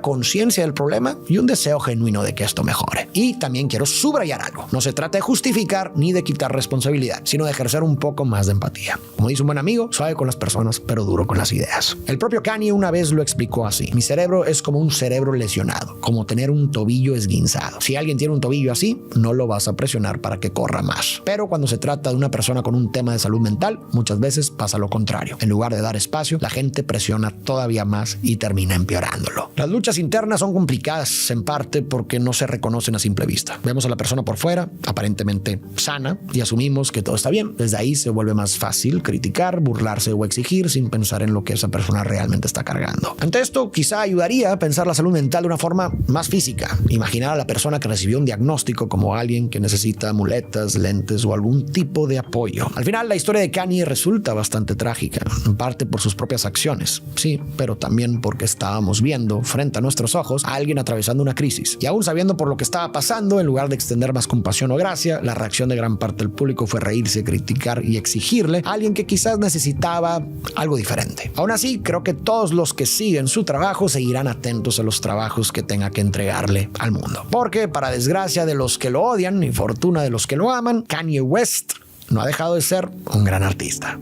conciencia del problema y un deseo genuino de que esto mejore. Y también quiero subrayar algo. No se trata de justificar ni de quitar responsabilidad, sino de ejercer un poco más de empatía. Como dice un buen amigo, suave con las personas, pero duro con las ideas. El propio Kanye una vez lo explicó así: mi cerebro es como un cerebro lesionado, como tener un tobillo esguinzado. Si alguien tiene un tobillo así, no lo vas a presionar para que corra más. Pero cuando se trata de una persona con un tema de salud mental, muchas veces pasa lo contrario. En lugar de dar espacio, la gente presiona todavía más y termina empeorándolo. Las luchas internas son complicadas en parte porque no se reconocen a simple vista. Vemos a la persona por fuera, aparentemente sana, y asumimos que todo está bien. Desde ahí se vuelve más fácil criticar, burlarse o exigir sin pensar en lo que esa persona realmente está cargando. Ante esto, quizá ayudaría a pensar la salud mental de una forma más física. Imaginar a la persona que recibió un diagnóstico como alguien que necesita muletas, lentes o algún tipo de apoyo. Al final, la historia de Kanye resulta bastante trágica, en parte por sus propias acciones, sí, pero también porque estábamos viendo frente a nuestros ojos a alguien atravesando una crisis. Y aún sabiendo por lo que estaba pasando, en lugar de extender más compasión o gracia, la reacción de gran parte del público fue reírse, criticar y exigirle a alguien que quizás necesitaba algo diferente. Aún así, creo que todos los que siguen su trabajo seguirán atentos a los trabajos que tenga que entregarle al mundo. Porque, para desgracia de los que lo odian y fortuna de los que lo aman, Kanye West no ha dejado de ser un gran artista.